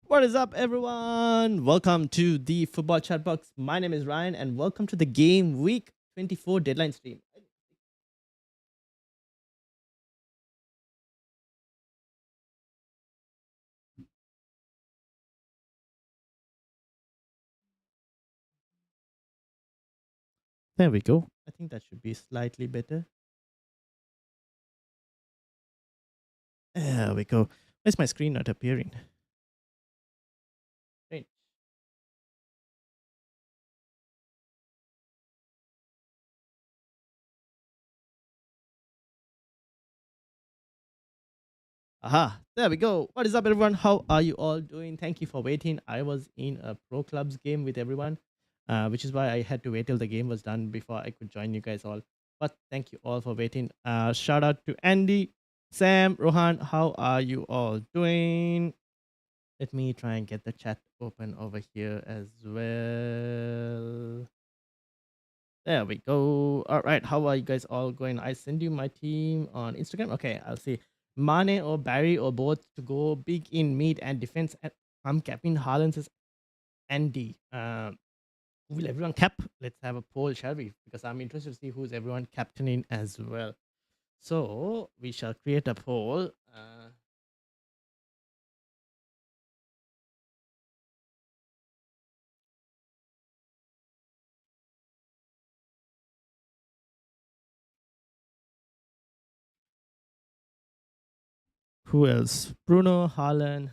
What is up, everyone? Welcome to the Football Chatbox. My name is Ryan, and welcome to the Game Week 24 deadline stream. There we go. I think that should be slightly better. There we go. Why is my screen not appearing? Great. Aha, there we go. What is up, everyone? How are you all doing? Thank you for waiting. I was in a Pro Clubs game with everyone, which is why I had to wait till the game was done before I could join you guys all. But thank you all for waiting. Shout out to Andy, Sam, Rohan. How are you all doing? Let me try and get the chat open over here as well. There we go. All right. How are you guys all going? I send you my team on Instagram. Okay, I'll see. Mane or Barry or both to go big in mid and defense. I'm capping Haaland says Andy. Will everyone cap? Let's have a poll, shall we? Because I'm interested to see who's everyone captaining as well. So we shall create a poll. Who else? Bruno, Haaland,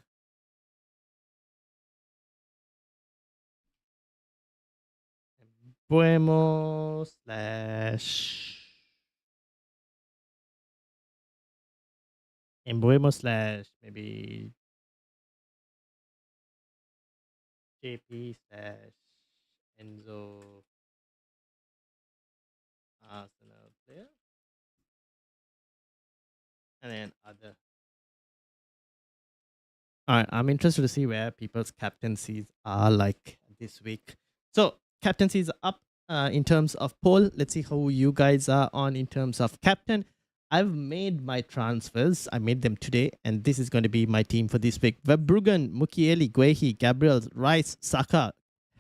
Buemo slash Embuemo slash maybe JP slash Enzo Arsenal player, and then other. All right, I'm interested to see where people's captaincies are like this week. So captaincies are up in terms of poll. Let's see how you guys are on in terms of captain. I've made my transfers. I made them today, and this is going to be my team for this week. Verbruggen, Mukiele, Guehi, Gabriel, Rice, Saka,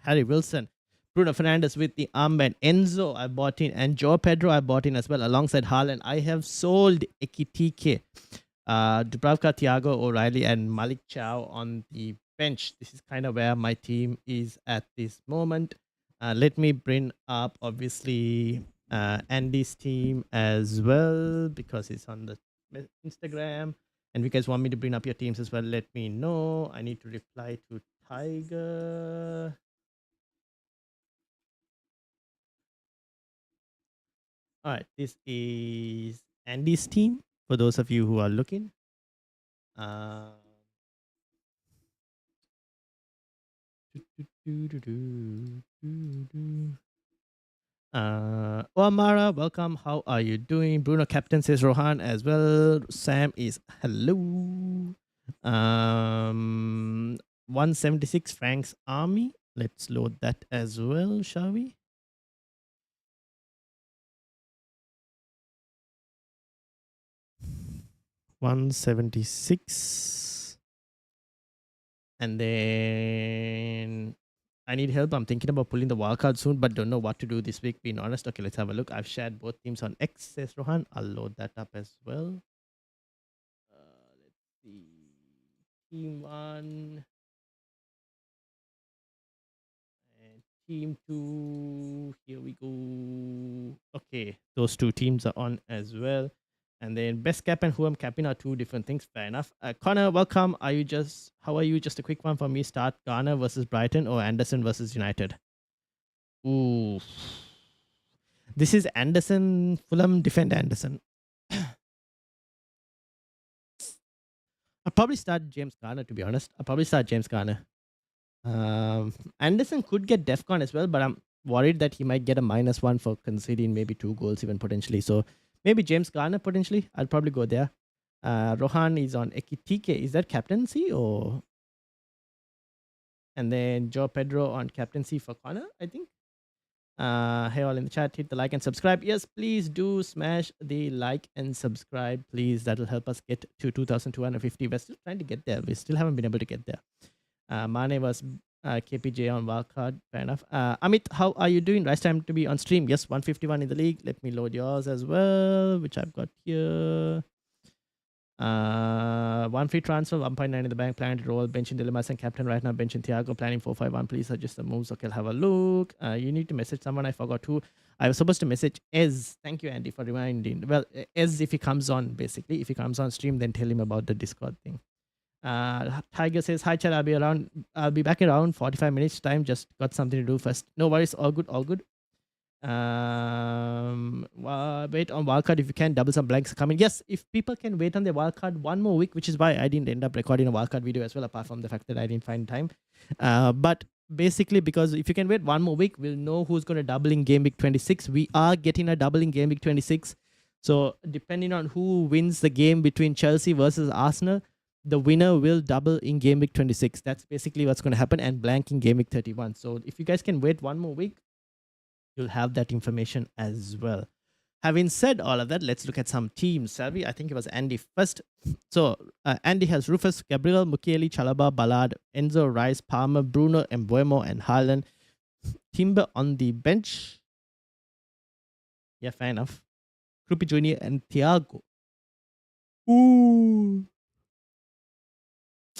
Harry Wilson, Bruno Fernandes with the armband, Enzo I bought in, and Joe Pedro I bought in as well alongside Haaland. I have sold Ekitike, Dubravka, Thiago, O'Reilly, and Malik Chow on the bench. This is kind of where my team is at this moment. Let me bring up, obviously, Andy's team as well because it's on the Instagram. And if you guys want me to bring up your teams as well, let me know. I need to reply to Tiger. All right, this is Andy's team for those of you who are looking. Uh, Amara, welcome. How are you doing? Bruno Captain says Rohan as well. Sam is hello. 176 Frank's army. Let's load that as well, shall we? $176. And then I need help. I'm thinking about pulling the wildcard soon, but don't know what to do this week, being honest. Okay, let's have a look. I've shared both teams on X, says Rohan. I'll load that up as well. Let's see. Team 1 and Team 2. Here we go. Okay, those two teams are on as well. And then best cap and who I'm capping are two different things. Fair enough. Connor, welcome. How are you? Just a quick one for me. Start Ghana versus Brighton or Anderson versus United? Ooh. This is Anderson. Fulham, defend Anderson. I'll probably start James Garner, to be honest. I'll probably start James Garner. Anderson could get DEFCON as well, but I'm worried that he might get a -1 for conceding maybe 2 goals even potentially. So maybe James Garner potentially. I'll probably go there. Rohan is on Ekitike. Is that captaincy or? And then Joe Pedro on captaincy for Connor, I think. Hey all in the chat, hit the like and subscribe. Yes, please do smash the like and subscribe, please. That'll help us get to 2,250. We're still trying to get there. We still haven't been able to get there. Mane was KPJ on wildcard. Fair enough. Amit, how are you doing? Last time to be on stream. Yes, 151 in the league. Let me load yours as well, which I've got here. One free transfer, 1.9 in the bank, planning to roll, benching Dilemmas and captain right now, benching Thiago, planning 451. Please suggest the moves. Okay, I'll have a look. You need to message someone. I forgot who. I was supposed to message Ez. Thank you, Andy, for reminding. Well, Ez, if he comes on, basically, if he comes on stream, then tell him about the Discord thing. Tiger says, hi, chat. I'll be back around 45 minutes time. Just got something to do first. No worries. All good. All good. Wait on wildcard if you can. Double some blanks coming. Yes, if people can wait on their wildcard one more week, which is why I didn't end up recording a wildcard video as well, apart from the fact that I didn't find time. But basically, because if you can wait one more week, we'll know who's going to double in game week 26. We are getting a double in game week 26. So depending on who wins the game between Chelsea versus Arsenal, the winner will double in game week 26. That's basically what's going to happen, and blank in game week 31. So if you guys can wait one more week, you'll have that information as well. Having said all of that, let's look at some teams. Salvi, I think it was Andy first. So Andy has Rufus, Gabriel, Mukiele, Chalaba, Ballard, Enzo, Rice, Palmer, Bruno, Embuemo, and Haaland. Timber on the bench. Yeah, fair enough. Krupi Jr. and Thiago. Ooh.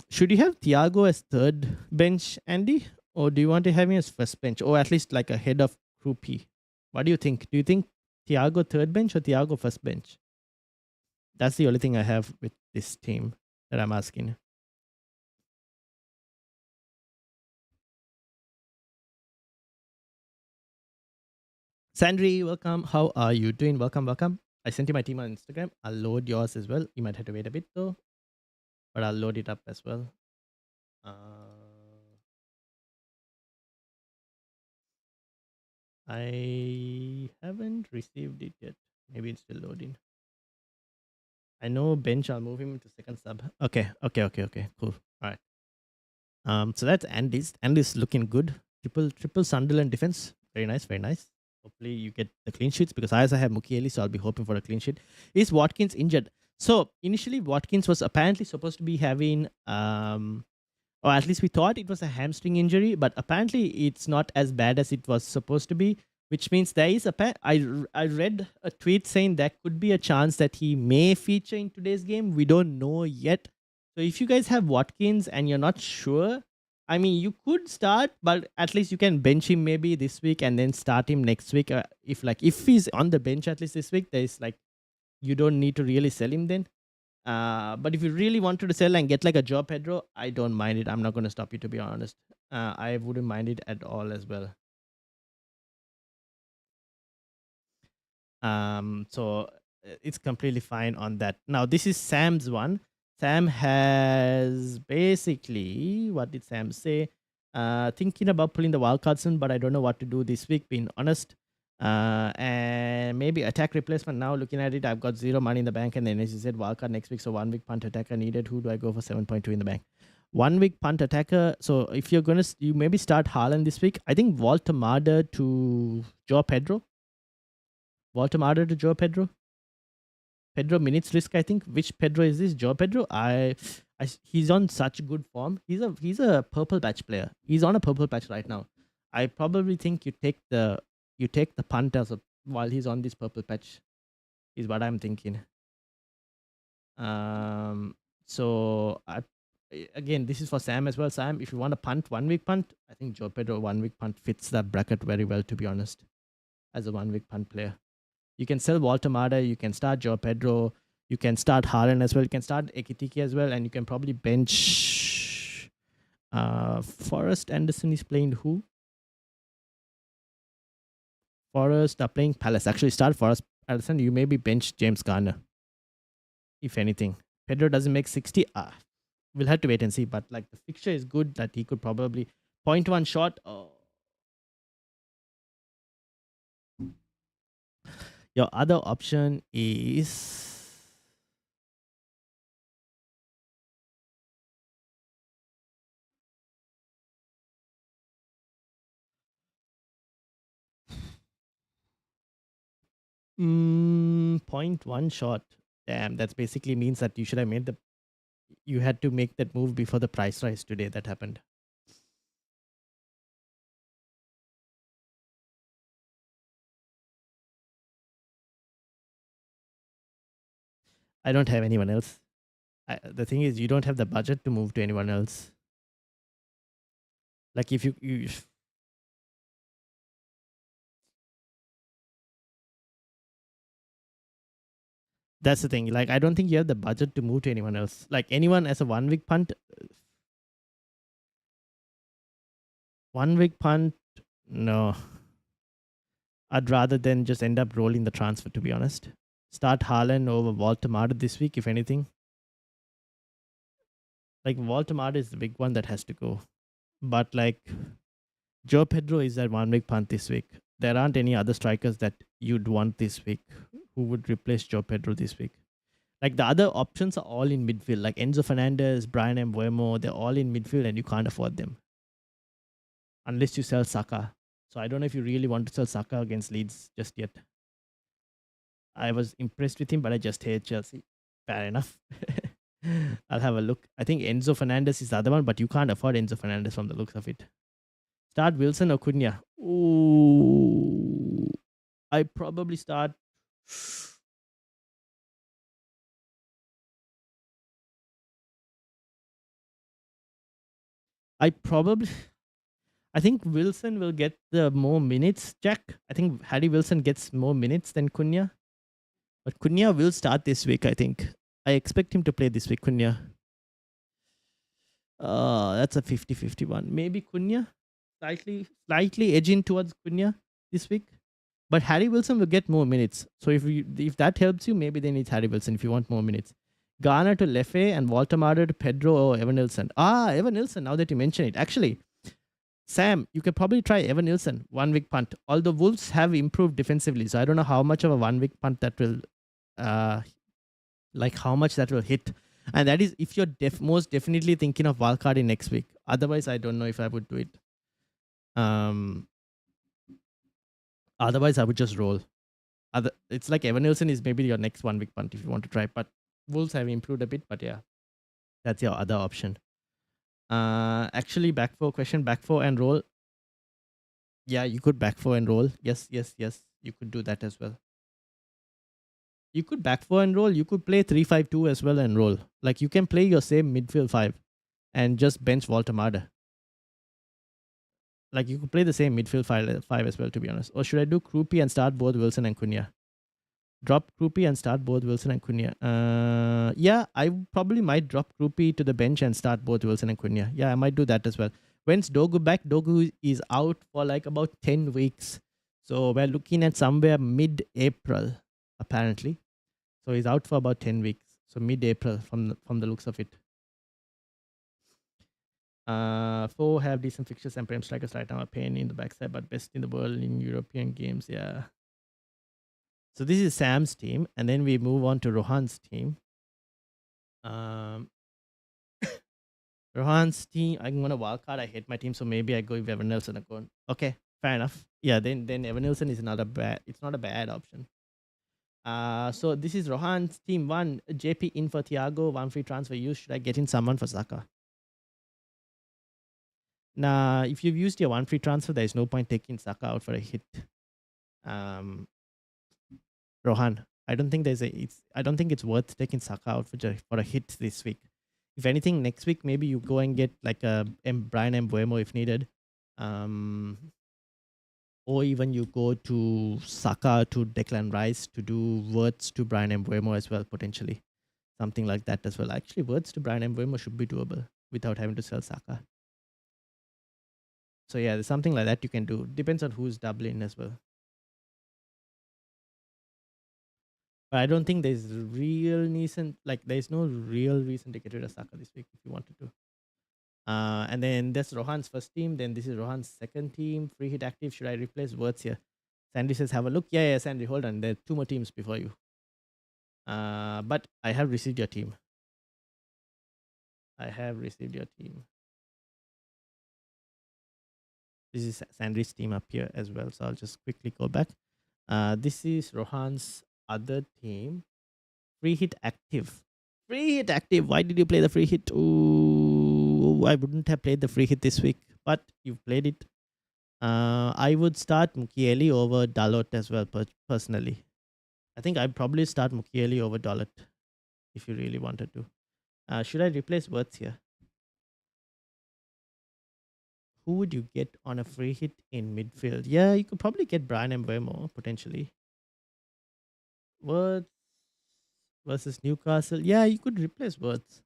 Should you have Thiago as third bench, Andy? Or do you want to have him as first bench? Or at least like ahead of Krupi? What do you think? Do you think Thiago third bench or Thiago first bench? That's the only thing I have with this team that I'm asking. Sandri, welcome. How are you doing? Welcome, welcome. I sent you my team on Instagram. I'll load yours as well. You might have to wait a bit though, but I'll load it up as well. I haven't received it yet. Maybe it's still loading. I know bench. I'll move him into second sub. Okay. Cool. All right. So that's Andy's. Andy's looking good. Triple Sunderland defense. Very nice. Very nice. Hopefully you get the clean sheets because I also have Mukiele, so I'll be hoping for a clean sheet. Is Watkins injured? So initially Watkins was apparently supposed to be having or at least we thought it was a hamstring injury, but apparently it's not as bad as it was supposed to be, which means there is I read a tweet saying there could be a chance that he may feature in today's game. We don't know yet. So if you guys have Watkins and you're not sure, I mean, you could start, but at least you can bench him maybe this week and then start him next week. If he's on the bench at least this week, there's like you don't need to really sell him then. But if you really wanted to sell and get like a Joe Pedro, I don't mind it. I'm not going to stop you, to be honest. I wouldn't mind it at all as well. So it's completely fine on that. Now this is Sam's one. Sam has basically, what did Sam say? Thinking about pulling the wildcard soon, but I don't know what to do this week, being honest. And maybe attack replacement. Now looking at it, I've got 0 money in the bank, and then as you said, wildcard next week. So 1 week punt attacker needed. Who do I go for 7.2 in the bank? 1 week punt attacker. So if you're gonna, you maybe start Haaland this week. I think Walter Marder to Joe Pedro. Walter Marder to Joe Pedro. Pedro minutes risk, I think. Which Pedro is this? Joe Pedro? He's on such good form. He's a purple patch player. He's on a purple patch right now. I probably think you take the punt as while he's on this purple patch, is what I'm thinking. So again, this is for Sam as well. Sam, if you want a punt, 1 week punt, I think Joe Pedro 1 week punt fits that bracket very well, to be honest, as a 1 week punt player. You can sell Walter Marder, you can start Joe Pedro, you can start Haaland as well, you can start Ekitike as well, and you can probably bench Forrest Anderson is playing who? Forrest are playing Palace. Actually, start Forrest Anderson. You maybe bench James Garner, if anything. Pedro doesn't make 60. We'll have to wait and see. But like the fixture is good that he could probably 0.1 shot. Oh. Your other option is .1 shot. Damn, that basically means that you should have you had to make that move before the price rise today that happened. I don't have anyone else. The thing is, you don't have the budget to move to anyone else. Like if you that's the thing. Like I don't think you have the budget to move to anyone else. Like anyone as a 1 week punt, 1 week punt, no. I'd rather than just end up rolling the transfer. To be honest, start Haaland over Walter this week. If anything, like Walter is the big one that has to go. But like Joe Pedro is that 1 week punt this week. There aren't any other strikers that you'd want this week who would replace Joe Pedro this week. Like the other options are all in midfield, like Enzo Fernandez, Brian Mbuemo, they're all in midfield and you can't afford them unless you sell Saka. So I don't know if you really want to sell Saka against Leeds just yet. I was impressed with him, but I just hate Chelsea. Fair enough. I'll have a look. I think Enzo Fernandez is the other one, but you can't afford Enzo Fernandez from the looks of it. Start Wilson or Cunha? Ooh, I probably start. I think Wilson will get the more minutes, Jack. I think Harry Wilson gets more minutes than Cunha. But Cunha will start this week, I think. I expect him to play this week, Cunha. That's a 50-50 one. Maybe Cunha, slightly edging towards Cunha this week. But Harry Wilson will get more minutes. So if that helps you, maybe then it's Harry Wilson if you want more minutes. Garner to Lefe and Walter to Pedro or Evan Nilsson. Evan Nilsson, now that you mention it. Actually, Sam, you could probably try Evan Nilsson, 1 week punt. Although Wolves have improved defensively, so I don't know how much of a 1 week punt that will, like how much that will hit. And that is if you're most definitely thinking of wildcarding next week. Otherwise, I don't know if I would do it. Otherwise, I would just roll. It's like Evan Nilsson is maybe your next 1 week punt if you want to try. But Wolves have improved a bit, but yeah, that's your other option. Actually, back four and roll. Yeah, you could back four and roll. Yes. You could do that as well. You could back four and roll. You could play 3-5-2 as well and roll. Like you can play your same midfield 5 and just bench Walter Marder. Like you could play the same midfield 5 as well, to be honest. Or should I do Krupi and start both Wilson and Cunha? Drop Krupi and start both Wilson and Cunha. Yeah, I probably might drop Krupi to the bench and start both Wilson and Cunha. Yeah, I might do that as well. When's Dogu back? Dogu is out for like about 10 weeks. So we're looking at somewhere mid-April, apparently. So he's out for about 10 weeks. So mid-April from the looks of it. 4 have decent fixtures and prem strikers right now. A pain in the backside, but best in the world in European games. Yeah. So this is Sam's team. And then we move on to Rohan's team. Rohan's team, I'm going to wildcard. I hate my team. So maybe I go with Evan Nelson account. Okay, fair enough. Yeah, then Evan Nelson is not a bad option. So this is Rohan's team 1. JP in for Thiago, 1 free transfer use. Should I get in someone for Saka? Nah, if you've used your 1 free transfer, there is no point taking Saka out for a hit. Rohan, I don't think it's worth taking Saka out for a hit this week. If anything, next week maybe you go and get like a Brian Mbuemo if needed. Or even you go to Saka to Declan Rice to do words to Brian Mbuemo as well, potentially. Something like that as well. Actually, words to Brian Mbuemo should be doable without having to sell Saka. So yeah, there's something like that you can do. Depends on who's doubling as well. But I don't think there's no real reason to get rid of Saka this week if you wanted to. And then that's Rohan's first team. Then this is Rohan's second team. Free hit active. Should I replace words here? Sandy says, have a look. Yeah, Sandy, hold on. There are 2 more teams before you. But I have received your team. This is Sandy's team up here as well. So I'll just quickly go back. This is Rohan's other team. Free hit active. Why did you play the free hit? Ooh, I wouldn't have played the free hit this week, but you've played it. I would start Mukiele over Dalot as well, personally. I think I'd probably start Mukiele over Dalot. if you really wanted to. Should I replace Words here? Who would you get on a free hit in midfield? Yeah, you could probably get Brian Mbeumo potentially. Words versus Newcastle. Yeah, you could replace Words.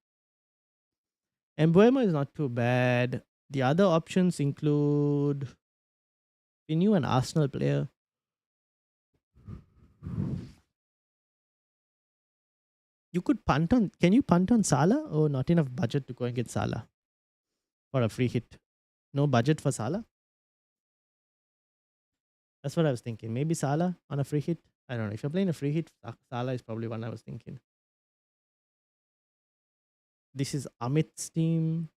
Mbeumo is not too bad. The other options include we knew an Arsenal player. You could punt on. Can you punt on Salah? Oh, not enough budget to go and get Salah for a free hit. No budget for Salah. That's what I was thinking. Maybe Salah on a free hit. I don't know. If you're playing a free hit, Salah is probably one I was thinking. This is Amit's team.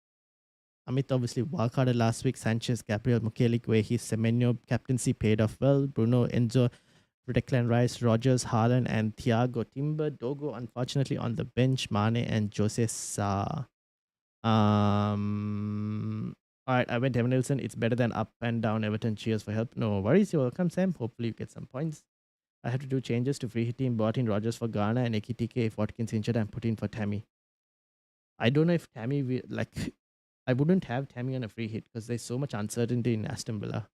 Amit obviously wildcarded last week. Sanchez, Gabriel, Mukelik, Wehi, Semenyo, captaincy paid off well. Bruno, Enzo, Declan Rice, Rogers, Haaland, and Thiago Timber. Dogo, unfortunately, on the bench. Mane and Jose Sa. All right, I went Evan Nilsson. It's better than up and down Everton. Cheers for help. No worries. You're welcome, Sam. Hopefully, you get some points. I have to do changes to free hit team. Bought in Rogers for Ghana and Ekitike if Watkins injured and put in for Tammy. I don't know if Tammy I wouldn't have Tammy on a free hit because there's so much uncertainty in Aston Villa.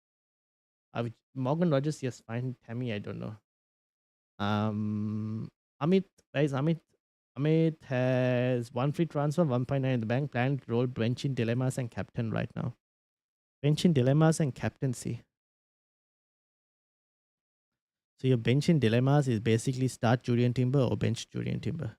Morgan Rogers, yes, fine. Tammy, I don't know. Amit, guys, Amit has one free transfer, 1.9 in the bank. Planned role bench in dilemmas and captain right now. Bench in dilemmas and captaincy. So your bench in dilemmas is basically start Julian Timber or bench Julian Timber.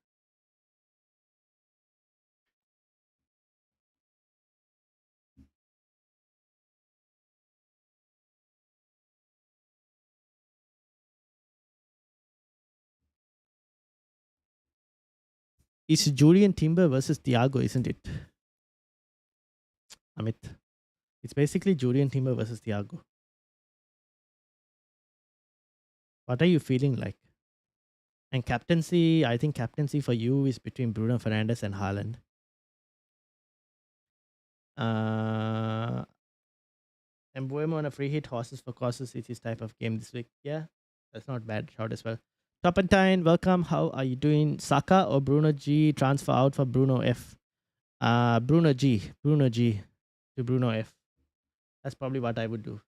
It's Julian Timber versus Thiago, isn't it? Amit. It's basically Julian Timber versus Thiago. What are you feeling like? And captaincy, I think captaincy for you is between Bruno Fernandes and Haaland. Mbeumo on a free hit, horses for courses is his type of game this week. Yeah, that's not bad shout as well. Topentine, welcome. How are you doing? Saka or Bruno G transfer out for Bruno F? Bruno G to Bruno F. That's probably what I would do.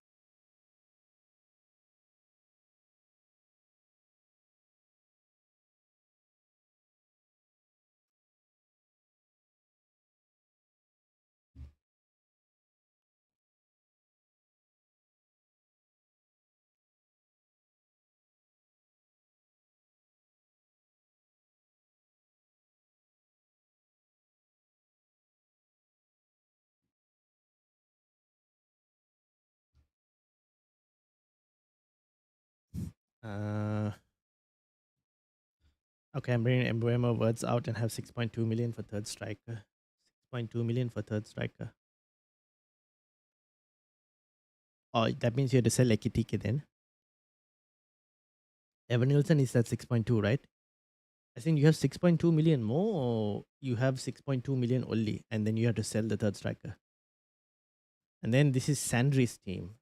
Okay, I'm bringing Mbeumo words out and have 6.2 million for third striker. 6.2 million for third striker. Oh, that means you have to sell Ekitike then. Evan Nilsson is at 6.2, right? I think you have 6.2 million more, or you have 6.2 million only, and then you have to sell the third striker. And then this is Sandry's team.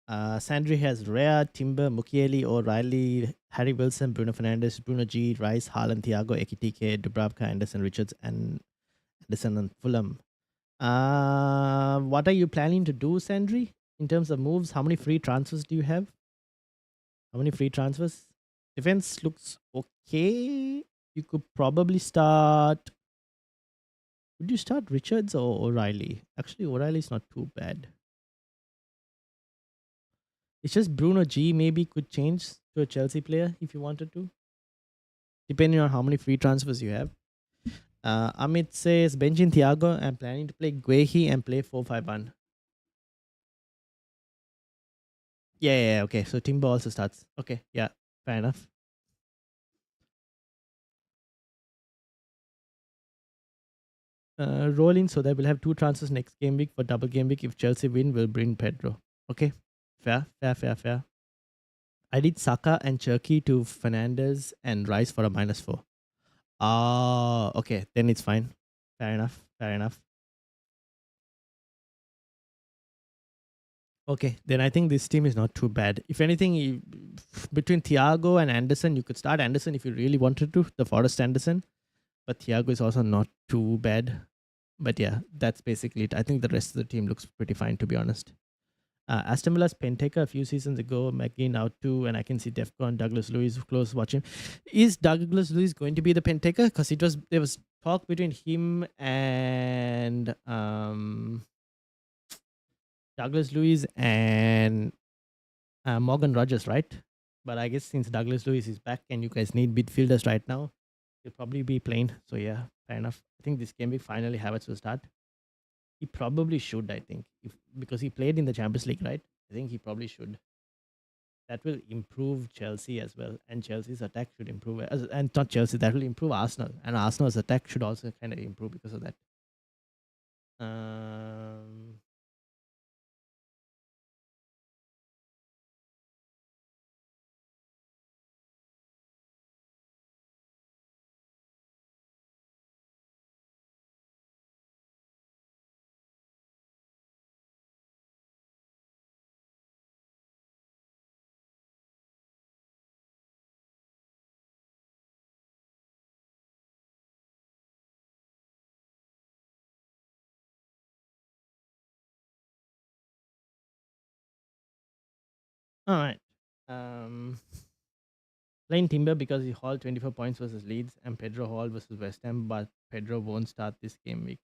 Sandry has Rea, Timber, Mukiele, O'Reilly, Harry Wilson, Bruno Fernandes, Bruno G, Rice, Haaland, Thiago, Ekitike, Dubravka, Anderson, Richards, and Anderson and Fulham. What are you planning to do, Sandry? In terms of moves, how many free transfers do you have? How many free transfers? Defense looks okay. You could probably start. Would you start Richards or O'Reilly? Actually, O'Reilly's not too bad. It's just Bruno G maybe could change to a Chelsea player if you wanted to, depending on how many free transfers you have. Amit says benching Thiago. I'm planning to play Guehi and play 4-5-1. Yeah, okay. So Timber also starts. Okay, yeah, fair enough. Rolling so that we'll have 2 transfers next game week. For double game week, if Chelsea win, we'll bring Pedro. Okay, fair. I did Saka and Cherky to Fernandes and Rice for a -4. Okay, then it's fine. Fair enough. Okay, then I think this team is not too bad. If anything, between Thiago and Anderson, you could start Anderson if you really wanted to, the Forest Anderson. but Thiago is also not too bad. But yeah, that's basically it. I think the rest of the team looks pretty fine, to be honest. Aston Villa's Penteka a few seasons ago, McGinn out too, and I can see Defcon, Douglas Lewis close watching. Is Douglas Lewis going to be the Penteka? Because there was talk between him and Douglas Lewis and Morgan Rogers, right? But I guess since Douglas Lewis is back and you guys need midfielders right now, he'll probably be playing. So yeah, fair enough. I think this game week finally Havertz will start. He probably should, I think, because he played in the Champions League, right? I think he probably should. That will improve Chelsea as well, and Chelsea's attack should improve. And not Chelsea, that will improve Arsenal, and Arsenal's attack should also kind of improve because of that. Um, all right. Um, Playing Timber because he hauled 24 points versus Leeds, and Pedro Hall versus West Ham, but Pedro won't start this game week.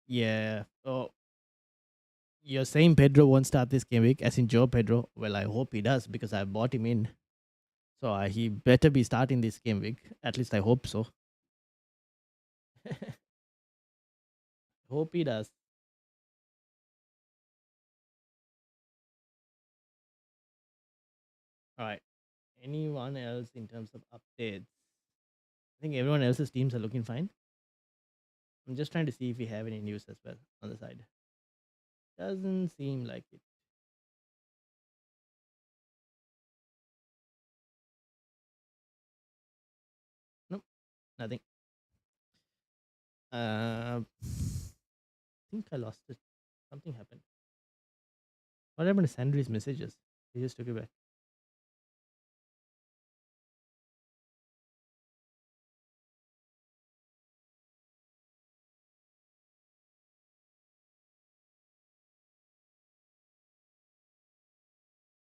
Yeah. Oh, you're saying Pedro won't start this game week, as in Joe Pedro. Well, I hope he does because I bought him in. So he better be starting this game week. At least I hope so. Hope he does. All right. Anyone else in terms of updates? I think everyone else's teams are looking fine. I'm just trying to see if we have any news as well on the side. Doesn't seem like it. Nope, nothing. I think I lost it. Something happened. What happened to Sandry's messages? He just took it back.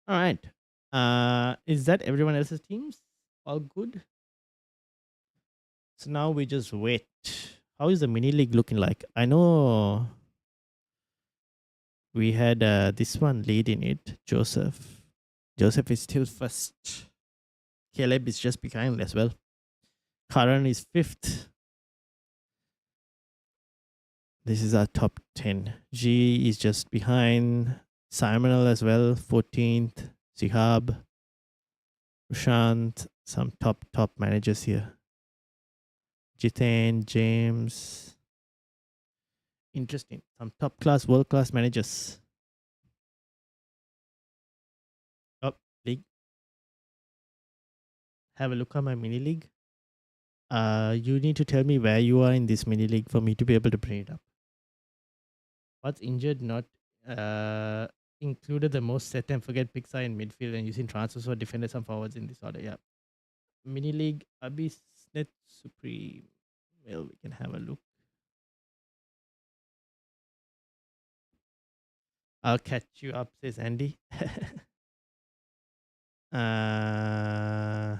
All right. Is that everyone else's teams? All good? So now we just wait. How is the mini league looking like? I know we had this one lead in it, Joseph. Joseph is still first. Caleb is just behind as well. Karan is fifth. This is our top 10. G is just behind. Simonal as well, 14th. Sihab, Prashant, some top managers here. Jitain, James. Interesting. Some top class, world class managers. Top league. Have a look at my mini league. You need to tell me where you are in this mini league for me to be able to bring it up. What's injured? Not included the most set and forget picks are in midfield and using transfers for defenders and forwards in this order. Yeah. Mini league Abyss Net Supreme. Well, we can have a look. I'll catch you up, says Andy. Wow,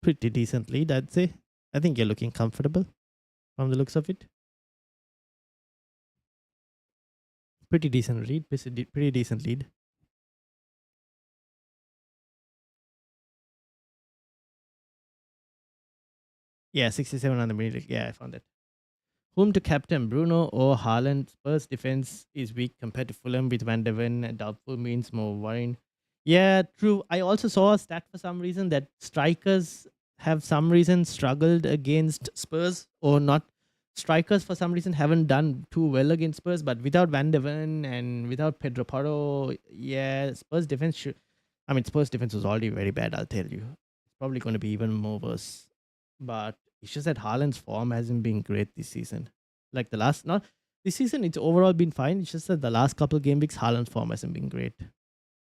pretty decent lead, I'd say. I think you're looking comfortable from the looks of it. Pretty decent lead. Pretty decent lead. Yeah, 67 on the mini league. Yeah, I found that. Whom to captain, Bruno or Haaland? Spurs defense is weak compared to Fulham with Van de Ven. Doubtful means more worrying. Yeah, true. I also saw a stat for some reason that strikers have some reason struggled against Spurs or not. Strikers for some reason haven't done too well against Spurs, but without Van de Ven and without Pedro Porro, yeah, Spurs defense should. I mean, Spurs defense was already very bad. I'll tell you, it's probably going to be even more worse. But it's just that Haaland's form hasn't been great this season. Like the last, not this season, it's overall been fine. It's just that the last couple game weeks, Haaland's form hasn't been great.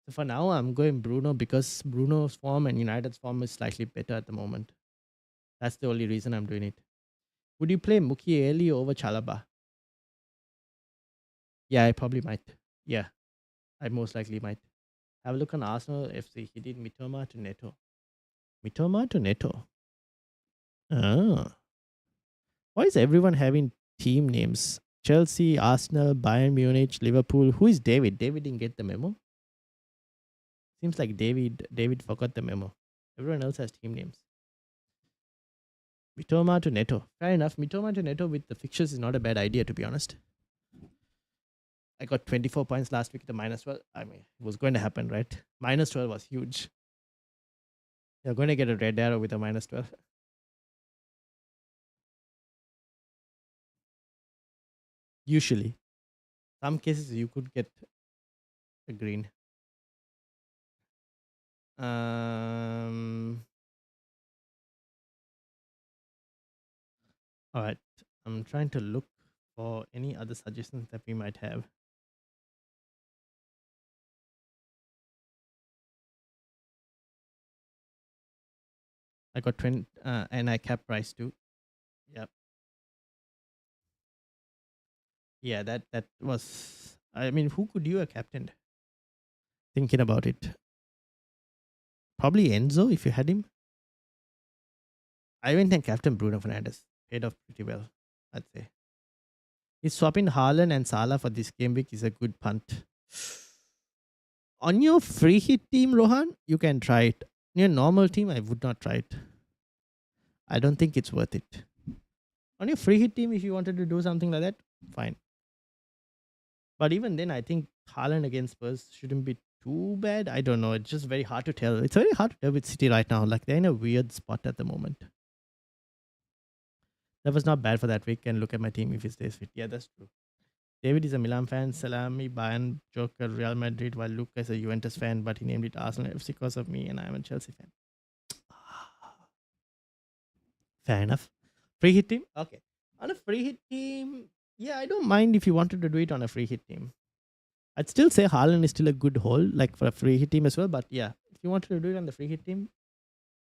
So for now, I'm going Bruno because Bruno's form and United's form is slightly better at the moment. That's the only reason I'm doing it. Would you play Mukiele over Chalaba? Yeah, I probably might. Yeah, I most likely might. Have a look on Arsenal FC. He did Mitoma to Neto. Mitoma to Neto. Ah. Why is everyone having team names? Chelsea, Arsenal, Bayern Munich, Liverpool. Who is David? David didn't get the memo. Seems like David forgot the memo. Everyone else has team names. Mitoma to Neto. Fair enough. Mitoma to Neto with the fixtures is not a bad idea, to be honest. I got 24 points last week at the minus 12. I mean, it was going to happen, right? Minus 12 was huge. You're going to get a red arrow with a minus 12. Usually. Some cases you could get a green. Um. All right. I'm trying to look for any other suggestions that we might have. I got 20, and I cap price too. Yep. Yeah, that was. I mean, who could you have captained? Thinking about it, probably Enzo if you had him. I went and captain Bruno Fernandes. Paid off pretty well, I'd say. Is swapping Haaland and Salah for this game week is a good punt. On your free hit team, Rohan, you can try it. On your normal team, I would not try it. I don't think it's worth it. On your free hit team, if you wanted to do something like that, fine. But even then, I think Haaland against Spurs shouldn't be too bad. I don't know. It's just very hard to tell. It's very hard to tell with City right now. Like they're in a weird spot at the moment. That was not bad for that week. And look at my team if he stays fit. Yeah, that's true. David is a Milan fan, Salami, Bayern, Joker, Real Madrid, while Luca is a Juventus fan, but he named it Arsenal FC because of me, and I'm a Chelsea fan. Fair enough. Free hit team? Okay. On a free hit team, yeah, I don't mind if you wanted to do it on a free hit team. I'd still say Haaland is still a good hold, like for a free hit team as well, but yeah, if you wanted to do it on the free hit team,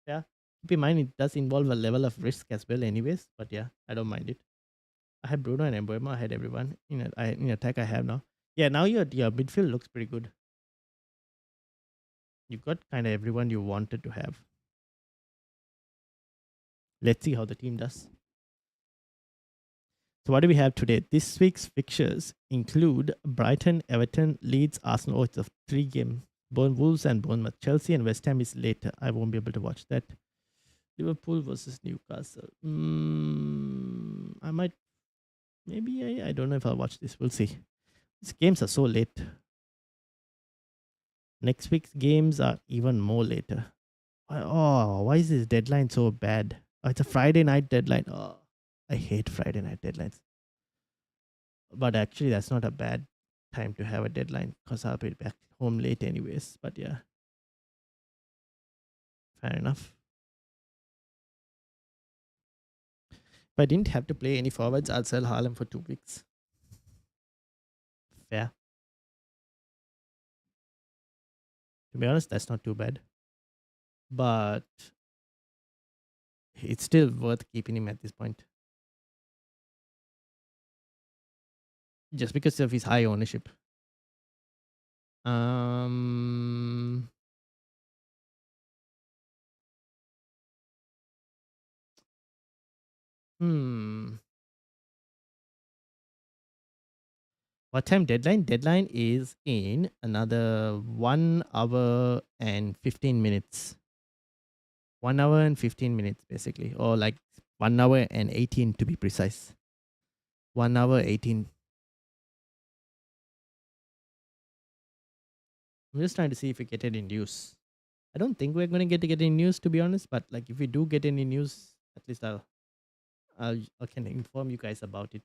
yeah. Keep in mind it does involve a level of risk as well, anyways, but yeah, I don't mind it. I had Bruno and Embuemo. I had everyone in attack. I have now. Yeah, now your midfield looks pretty good. You've got kind of everyone you wanted to have. Let's see how the team does. So what do we have today? This week's fixtures include Brighton, Everton, Leeds, Arsenal. Oh, it's a 3-game. Wolves and Bournemouth. Chelsea and West Ham is later. I won't be able to watch that. Liverpool versus Newcastle. I might. Maybe I don't know if I'll watch this. We'll see. These games are so late. Next week's games are even more later. Oh, why is this deadline so bad? Oh, it's a Friday night deadline. Oh, I hate Friday night deadlines. But actually, that's not a bad time to have a deadline because I'll be back home late anyways. But yeah, fair enough. If I didn't have to play any forwards, I'll sell Harlem for 2 weeks. Fair. To be honest, that's not too bad. But it's still worth keeping him at this point. Just because of his high ownership. Um hmm. What time deadline? Deadline is in another 1 hour and 15 minutes. 1 hour and 15 minutes, basically. Or like 1 hour and 18 to be precise. 1 hour 18. I'm just trying to see if we get any news. I don't think we're going to get any news, to be honest. But like if we do get any news, at least I can inform you guys about it.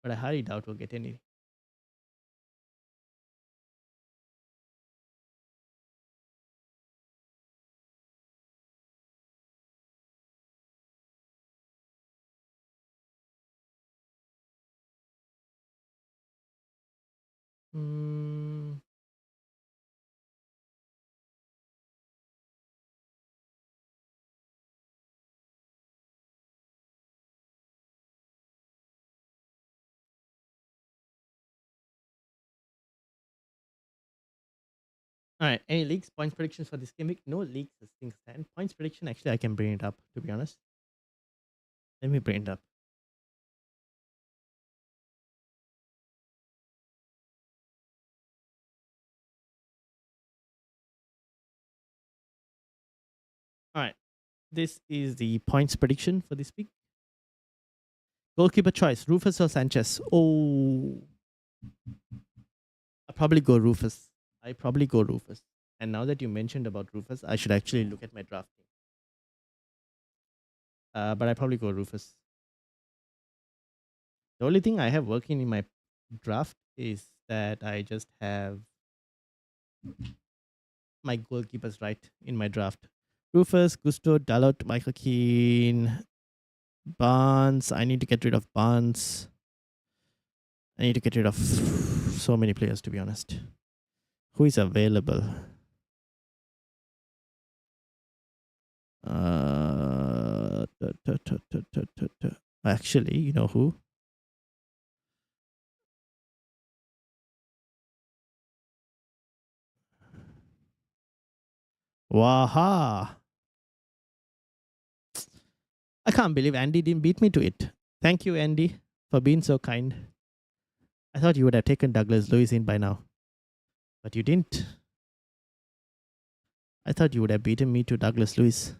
But I highly doubt we'll get any. Hmm. All right. Any leaks? Points predictions for this game week? No leaks as things stand. Points prediction, actually, I can bring it up, to be honest. Let me bring it up. All right. This is the points prediction for this week. Goalkeeper choice, Rufus or Sanchez? Oh, I'll probably go Rufus. And now that you mentioned about Rufus, I should actually look at my drafting. But I probably go Rufus. The only thing I have working in my draft is that I just have my goalkeepers right in my draft. Rufus, Gusto, Dalot, Michael Keane, Barnes. I need to get rid of Barnes. I need to get rid of so many players, to be honest. Who is available? Actually, you know who? Waha! I can't believe Andy didn't beat me to it. Thank you, Andy, for being so kind. I thought you would have taken Douglas Lewis in by now, but you didn't. I thought you would have beaten me to Douglas Lewis.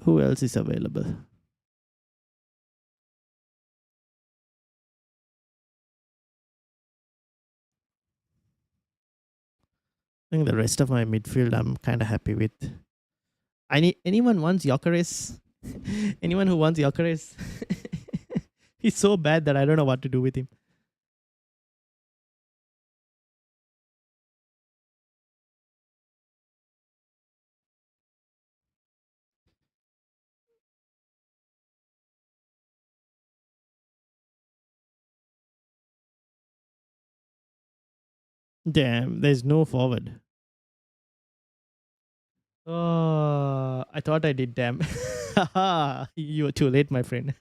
Who else is available? I think the rest of my midfield I'm kind of happy with. I need anyone wants Gyökeres. Anyone who wants Gyökeres. He's so bad that I don't know what to do with him. Damn, there's no forward. Oh, I thought I did. Damn. You were too late, my friend.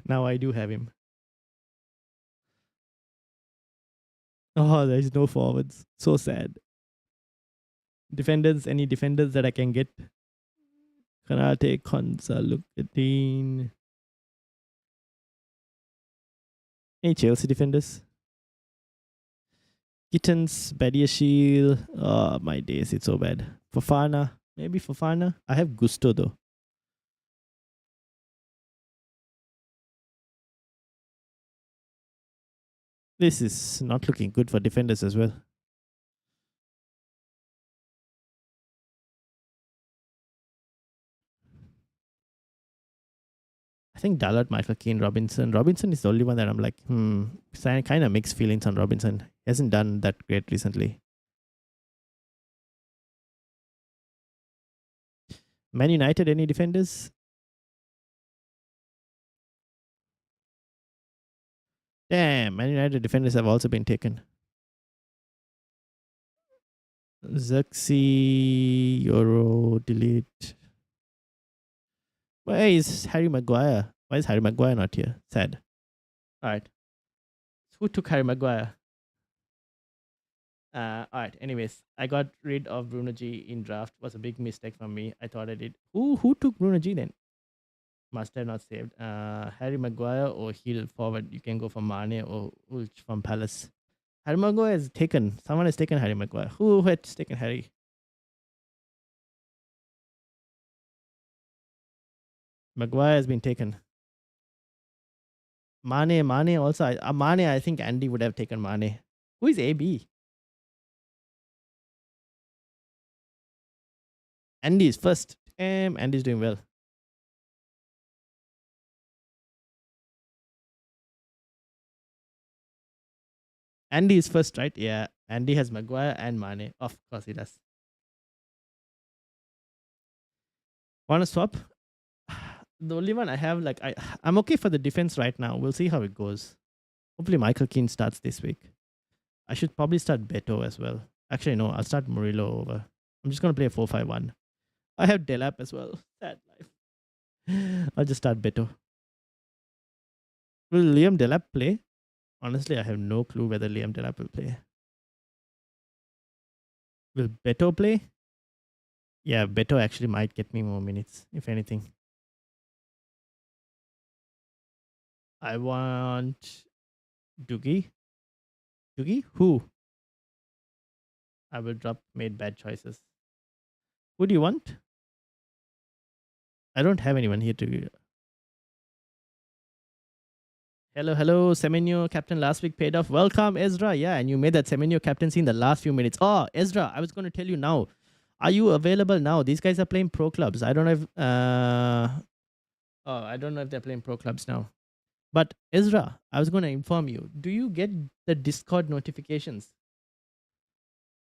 Now I do have him. Oh, there's no forwards. So sad. Defenders, any defenders that I can get? Kanate, Konsa, Lukatin. Any Chelsea defenders? Kittens, Badiashil. Oh, my days, it's so bad. Fofana. Maybe Fofana. I have Gusto though. This is not looking good for defenders as well. I think Dalot, Michael Keane, Robinson. Robinson is the only one that I'm like, kind of mixed feelings on Robinson. He hasn't done that great recently. Man United, any defenders? Damn, Man United defenders have also been taken. Xerxes, Euro, delete. Where is Harry Maguire? Why is Harry Maguire not here? Sad. All right. Who took Harry Maguire? All right. Anyways, I got rid of Bruno G in draft. Was a big mistake from me. I thought I did. Who took Bruno G then? Must have not saved. Harry Maguire or Hill forward. You can go for Mane or Ulch from Palace. Harry Maguire is taken. Someone has taken Harry Maguire. Who had taken Harry? Maguire has been taken. Mane also. Mane, I think Andy would have taken Mane. Who is AB? Andy is first. Andy's doing well. Andy is first, right? Yeah. Andy has Maguire and Mane. Of course he does. Want to swap? The only one I have, like, I'm okay for the defense right now. We'll see how it goes. Hopefully Michael Keane starts this week. I should probably start Beto as well. Actually, no, I'll start Murillo over. I'm just going to play a 4-5-1. I have Delap as well. Sad life. I'll just start Beto. Will Liam Delap play? Honestly, I have no clue whether Liam Delap will play. Will Beto play? Yeah, Beto actually might get me more minutes, if anything. I want Doogie. Doogie? Who? I will drop made bad choices. Who do you want? I don't have anyone here to. Hello, Semenyo captain last week paid off. Welcome, Ezra. Yeah, and you made that Semenyo captaincy in the last few minutes. Oh, Ezra, I was going to tell you now. Are you available now? These guys are playing pro clubs. I don't know if I don't know if they're playing pro clubs now. But Ezra, I was going to inform you. Do you get the Discord notifications?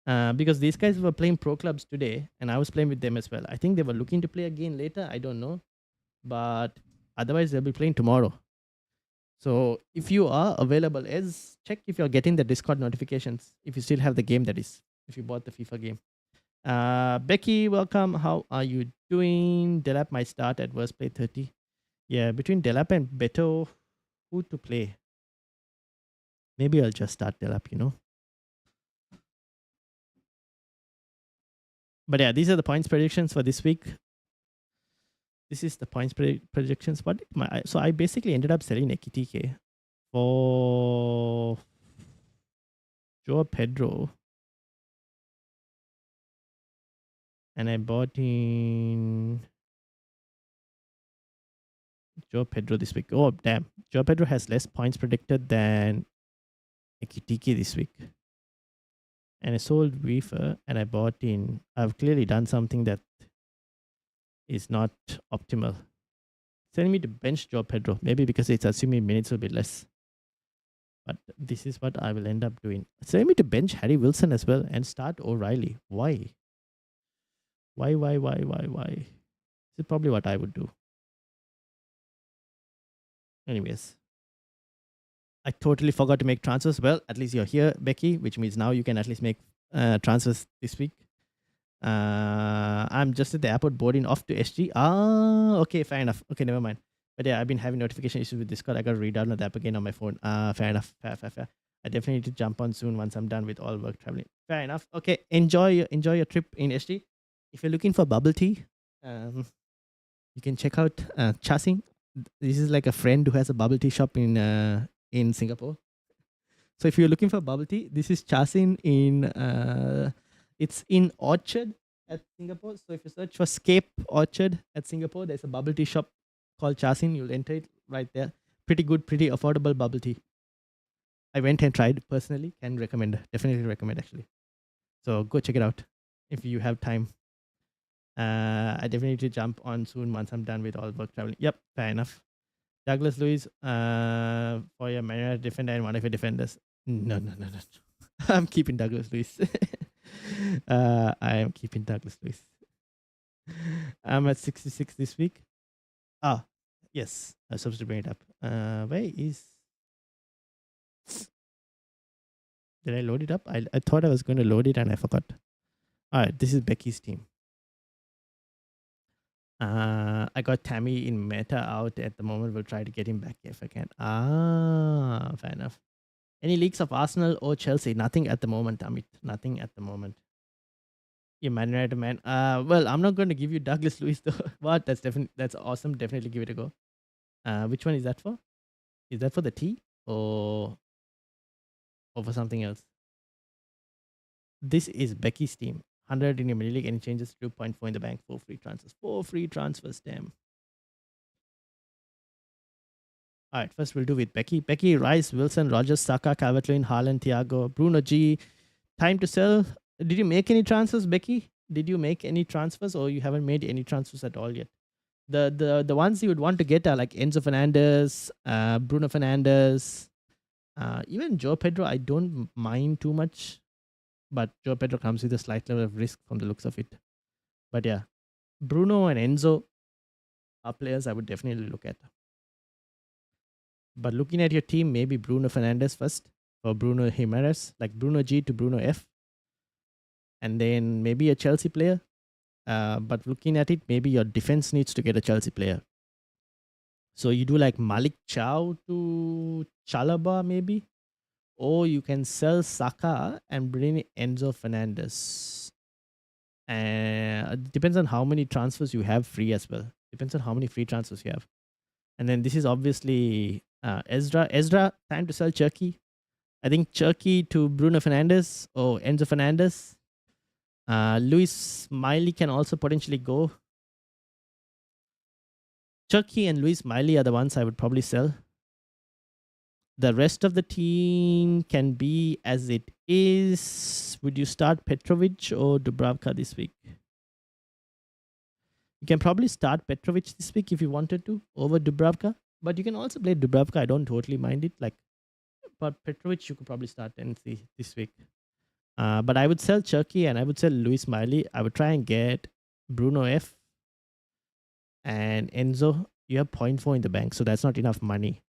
Because these guys were playing pro clubs today, and I was playing with them as well. I think they were looking to play again later. I don't know, but otherwise they'll be playing tomorrow. So if you are available, check if you're getting the Discord notifications. If you still have the game, that is, if you bought the FIFA game. Becky, welcome. How are you doing? Delap might start at worst play 30. Yeah, between Delap and Beto, who to play? Maybe I'll just start Delap. But yeah, these are the points predictions for this week. This is the points predictions. So I basically ended up selling Ekitike for Joe Pedro. And I bought in Joe Pedro this week. Oh, damn. Joe Pedro has less points predicted than Ekitike this week. And I sold Weaver and I bought in. I've clearly done something that is not optimal. Sending me to bench Joe Pedro. Maybe because it's assuming minutes will be less. But this is what I will end up doing. Sending me to bench Harry Wilson as well and start O'Reilly. Why? Why? This is probably what I would do. Anyways. I totally forgot to make transfers. Well, at least you're here, Becky, which means now you can at least make transfers this week. I'm just at the airport boarding off to SG. Okay, fair enough. Okay, never mind. But yeah, I've been having notification issues with Discord. I got to re-download the app again on my phone. Fair enough. Fair. I definitely need to jump on soon once I'm done with all work traveling. Fair enough. Okay, enjoy your trip in SG. If you're looking for bubble tea, you can check out Chasing. This is like a friend who has a bubble tea shop in Singapore. So if you're looking for bubble tea, this is Chasin it's in Orchard at Singapore. So if you search for Scape Orchard at Singapore, there's a bubble tea shop called Chasin. You'll enter it right there. Pretty good, pretty affordable bubble tea. I went and tried personally. Can recommend. Definitely recommend actually. So go check it out if you have time. I definitely need to jump on soon once I'm done with all work traveling. Yep, fair enough. Douglas Lewis, for your Man United defender and one of your defenders. No. I'm keeping Douglas Lewis. I am keeping Douglas Lewis. I'm at 66 this week. Yes. I was supposed to bring it up. Where is... Did I load it up? I thought I was going to load it and I forgot. All right, this is Becky's team. I got Tammy in meta out at the moment. We'll try to get him back if I can. Fair enough. Any leaks of Arsenal or Chelsea? Nothing at the moment, Amit. Nothing at the moment. You Man United man. Well, I'm not going to give you Douglas Lewis though. What? That's awesome. Definitely give it a go. Which one is that for? Is that for the T or for something else? This is Becky's team. 100 in your mini league. Any changes? 2.4 in the bank. 4 free transfers. 4 free transfers. Damn. All right, first we'll do with Becky. Becky, Rice, Wilson, Rogers, Saka, Calvert-Lewin, Haaland, Thiago, Bruno G. Time to sell. Did you make any transfers, Becky? Did you make any transfers or you haven't made any transfers at all yet? The ones you would want to get are like Enzo Fernandez, Bruno Fernandes, even Joe Pedro. I don't mind too much, but Joe Pedro comes with a slight level of risk from the looks of it. But yeah, Bruno and Enzo are players I would definitely look at. But looking at your team, maybe Bruno Fernandes first or Bruno Jimenez, like Bruno G to Bruno F. And then maybe a Chelsea player. But looking at it, maybe your defense needs to get a Chelsea player. So you do like Malik Chow to Chalaba maybe, or you can sell Saka and bring in Enzo Fernandez. And it depends on how many transfers you have free as well. Depends on how many free transfers you have. And then this is obviously Ezra. Ezra, time to sell Turkey. I think Turkey to Bruno Fernandes or Enzo Fernandez. Luis Smiley can also potentially go. Turkey and Luis Smiley are the ones I would probably sell. The rest of the team can be as it is. Would you start Petrovic or Dubravka this week? You can probably start Petrovic this week if you wanted to over Dubravka, but you can also play Dubravka. I don't totally mind it. Like, but Petrovic you could probably start and see this week. But I would sell Chucky and I would sell Luis Miley. I would try and get Bruno F and Enzo. You have zero point 0.4 in the bank, so that's not enough money.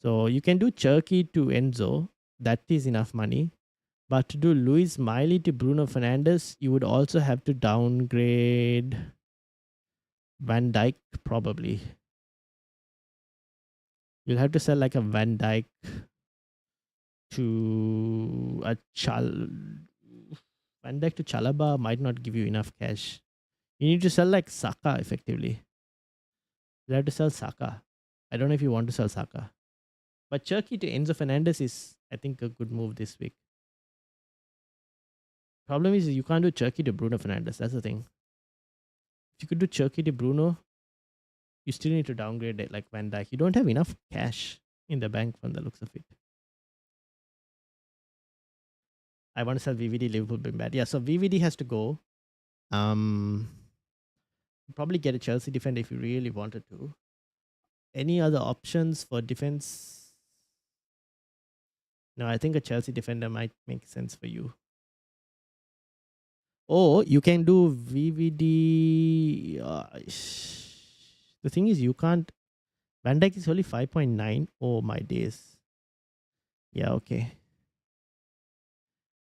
So you can do Chucky to Enzo. That is enough money. But to do Luis Miley to Bruno Fernandes, you would also have to downgrade Van Dyke probably. You'll have to sell like a Van Dyke to a Van Dyke to Chalaba might not give you enough cash. You need to sell like Saka effectively. You have to sell Saka. I don't know if you want to sell Saka. But Turkey to Enzo Fernandez is, I think, a good move this week. Problem is you can't do Turkey to Bruno Fernandez. That's the thing. If you could do Turkey to Bruno, you still need to downgrade it like Van Dijk. You don't have enough cash in the bank from the looks of it. I want to sell VVD Liverpool been bad. Yeah, so VVD has to go. Probably get a Chelsea defender if you really wanted to. Any other options for defense? No, I think a Chelsea defender might make sense for you. Or you can do VVD. The thing is, you can't. Van Dijk is only 5.9. Oh, my days. Yeah, okay.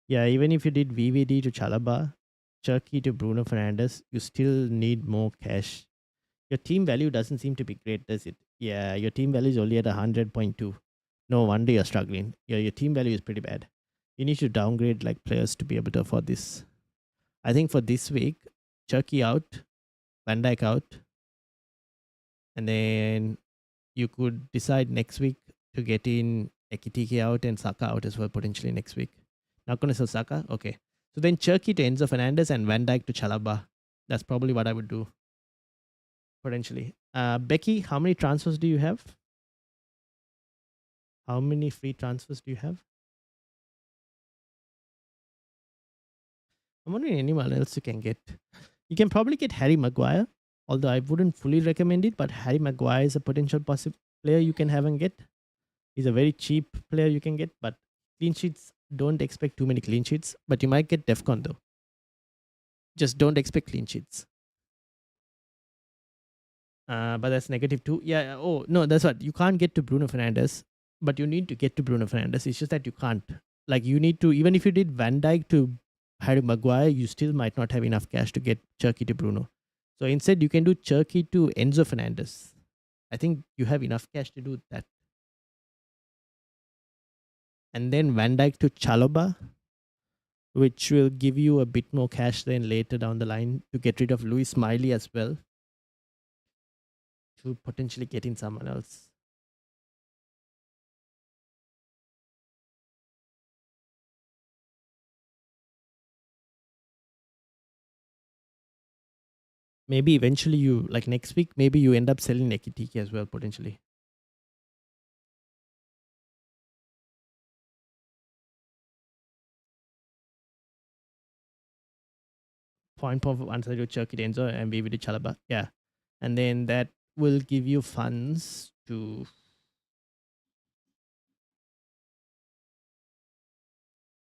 Yeah, even if you did VVD to Chalaba, Turkey to Bruno Fernandes, you still need more cash. Your team value doesn't seem to be great, does it? Yeah, your team value is only at 100.2. No wonder you're struggling. Your team value is pretty bad. You need to downgrade like players to be able to afford this. I think for this week, Turkey out, Van Dijk out, and then you could decide next week to get in Ekitike out and Saka out as well potentially next week. Not going to sell Saka? Okay. So then Turkey to Enzo Fernandez and Van Dijk to Chalaba. That's probably what I would do potentially. Becky, how many transfers do you have? How many free transfers do you have? I'm wondering anyone else you can get. You can probably get Harry Maguire, although I wouldn't fully recommend it, but Harry Maguire is a potential possible player you can have and get. He's a very cheap player you can get, but clean sheets, don't expect too many clean sheets, but you might get Defcon though. Just don't expect clean sheets. But that's negative too. Yeah. Oh, no, that's what. You can't get to Bruno Fernandes, but you need to get to Bruno Fernandes. It's just that you can't. Like, you need to, even if you did Van Dijk to Harry Maguire, you still might not have enough cash to get Cherky to Bruno. So instead, you can do Cherky to Enzo Fernandez. I think you have enough cash to do that. And then Van Dijk to Chalobah, which will give you a bit more cash then later down the line to get rid of Luis Smiley as well, to potentially get in someone else. Maybe eventually you, like next week, maybe you end up selling Ekitike as well, potentially. Point of answer to Cherky Enzo and maybe to Chalaba. Yeah. And then that will give you funds to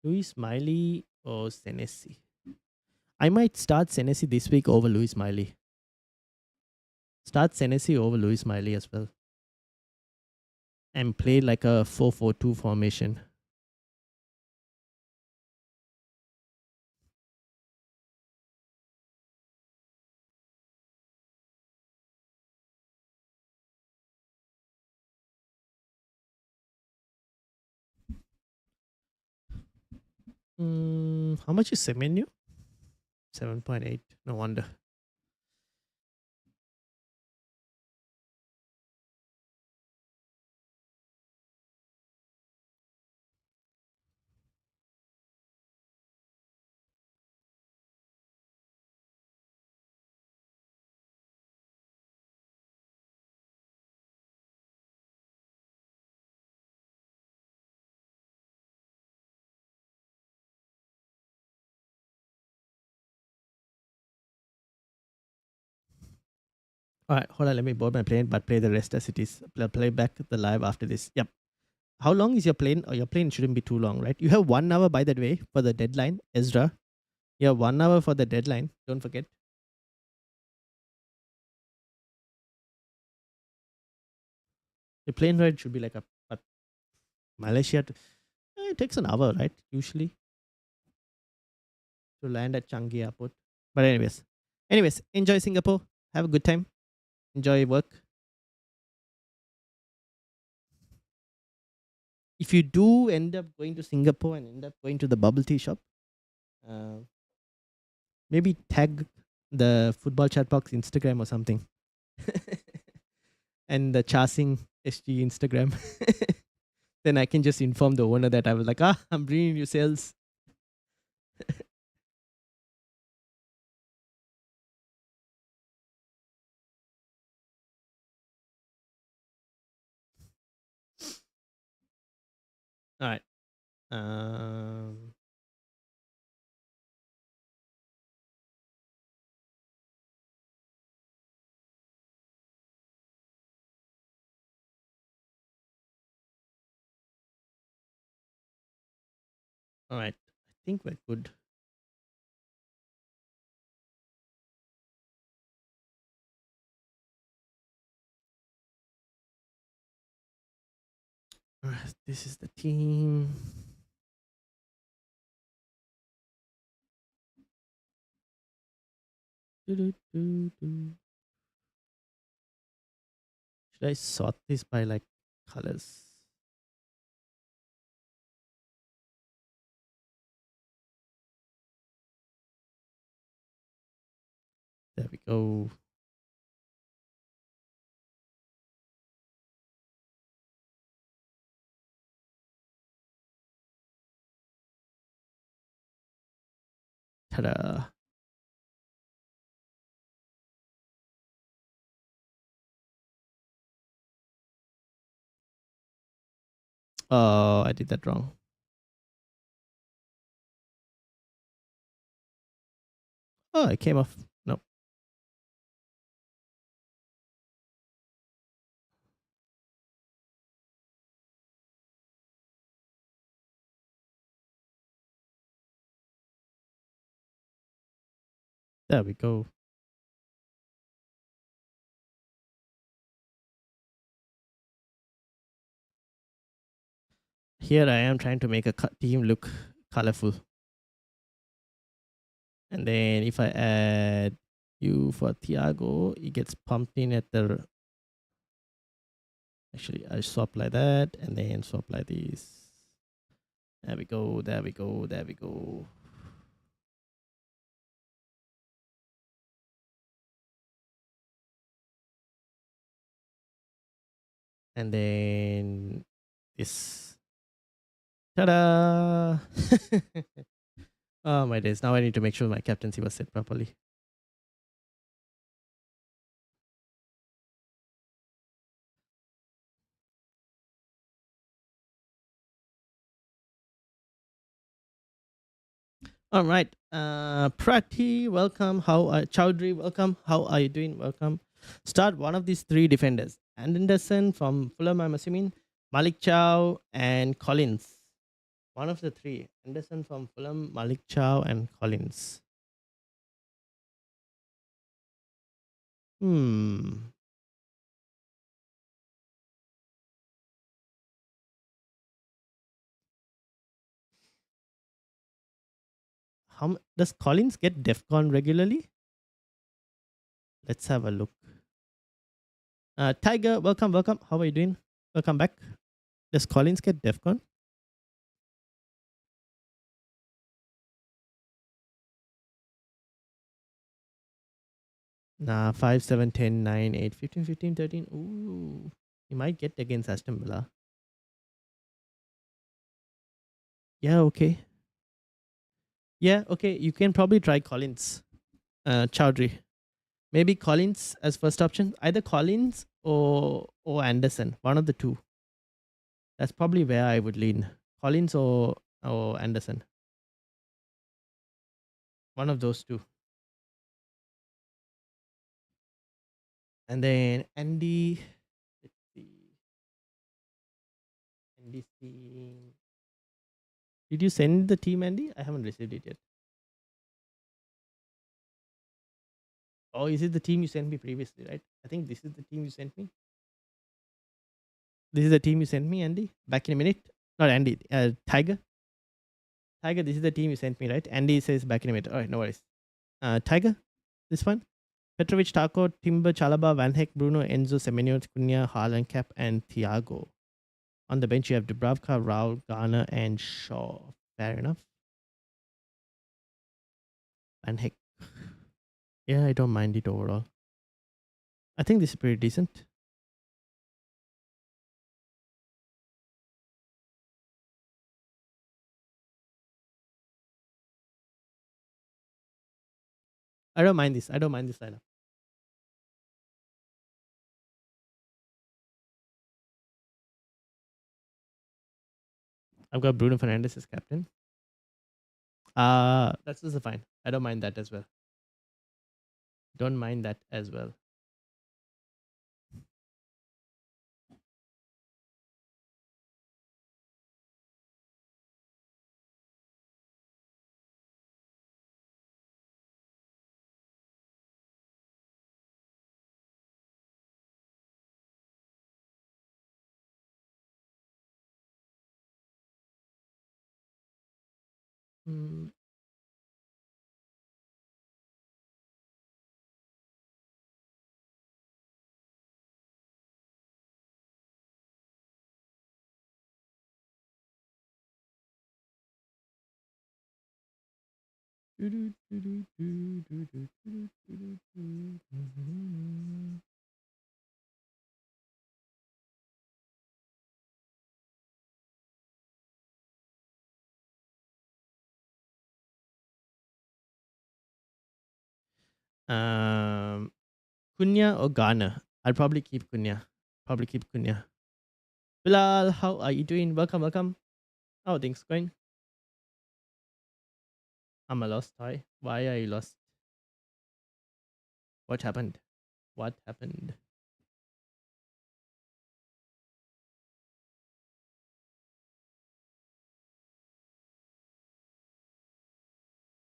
Luis Smiley or Senesi. I might start Senesi this week over Luis Smiley. Start Senesi over Luis Smiley as well. And play like a 4-4-2 formation. How much is Semenyo? 7.8. No wonder. All right, hold on. Let me board my plane, but play the rest as it is. Play back the live after this. Yep. How long is your plane? Or your plane shouldn't be too long, right? You have 1 hour, by the way, for the deadline, Ezra. You have 1 hour for the deadline. Don't forget. The plane ride should be like a Malaysia. It takes an hour, right? Usually to land at Changi Airport. But anyways, enjoy Singapore. Have a good time. Enjoy work. If you do end up going to Singapore and end up going to the bubble tea shop, uh, maybe tag the football chat box Instagram or something, and the Chasing SG Instagram. Then I can just inform the owner that I was like, I'm bringing you sales. All right. Um, all right. I think we're good. All right, this is the team. Doo-doo-doo-doo. Should I sort this by like colors? There we go. Ta-da. Oh, I did that wrong. Oh, it came off. No. There we go. Here I am trying to make a team look colorful. And then if I add you for Thiago, it gets pumped in at the. Actually, I swap like that and then swap like this. There we go. There we go. There we go. And then this. Ta-da! Oh my days. Now I need to make sure my captaincy was set properly. All right. Prati, welcome. Chowdhury, welcome. How are you doing? Welcome. Start one of these three defenders. Anderson from Fulham, I'm assuming. Malik Chow and Collins. One of the three. Anderson from Fulham, Malik Chow, and Collins. Hmm. Does Collins get DEFCON regularly? Let's have a look. Tiger, welcome, welcome. How are you doing? Welcome back. Does Collins get DEFCON? Nah, 5, 7, 10, 9, 8, 15, 15, 13. Ooh, you might get against Aston Villa. Yeah, okay. Yeah, okay. You can probably try Collins, Chowdhury. Maybe Collins as first option. Either Collins or Anderson. One of the two. That's probably where I would lean. Collins or Anderson. One of those two. And then Andy. Let's see. Andy's team. Did you send the team, Andy? I haven't received it yet. Oh, is it the team you sent me previously, right? I think this is the team you sent me. This is the team you sent me, Andy. Back in a minute. Not Andy. Tiger. Tiger, this is the team you sent me, right? Andy says back in a minute. All right, no worries. Tiger, this one. Petrovic, Taco, Timber, Chalaba, Van Heck, Bruno, Enzo, Semenyo, Cunha, Haaland, Cap, and Thiago. On the bench, you have Dubravka, Raul, Garner, and Shaw. Fair enough. Van Heck. Yeah, I don't mind it overall. I think this is pretty decent. I don't mind this. I don't mind this lineup. I've got Bruno Fernandes as captain. That's also fine. I don't mind that as well. Don't mind that as well. Mm, um, Cunha or Garner? I'll probably keep Cunha. Probably keep Cunha. Bilal, how are you doing? Welcome, welcome. How are things going? I'm a lost toy. Why are you lost? What happened? What happened?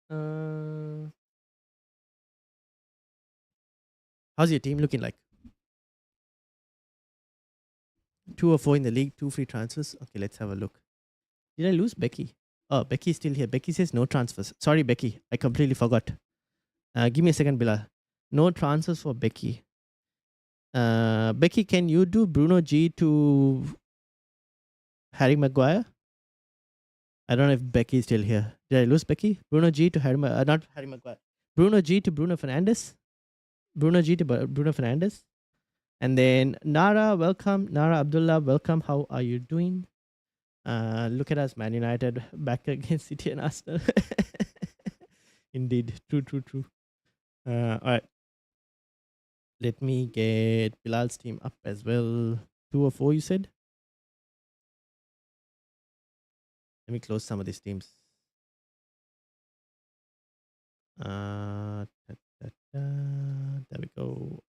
Uh, how's your team looking like? 2 or 4 in the league, 2 free transfers. Okay, let's have a look. Did I lose Becky? Oh, Becky's still here. Becky says no transfers. Sorry, Becky. I completely forgot. Give me a second, Bilal. No transfers for Becky. Becky, can you do Bruno G to Harry Maguire? I don't know if Becky is still here. Did I lose Becky? Bruno G to Harry, not Harry Maguire. Bruno G to Bruno Fernandes. Bruno G to Bruno Fernandes. And then Nara, welcome. Nara Abdullah, welcome. How are you doing? Look at us, Man United, back against City and Arsenal. Indeed, true, true, true. All right. Let me get Bilal's team up as well. 2 or 4, you said? Let me close some of these teams. There we go.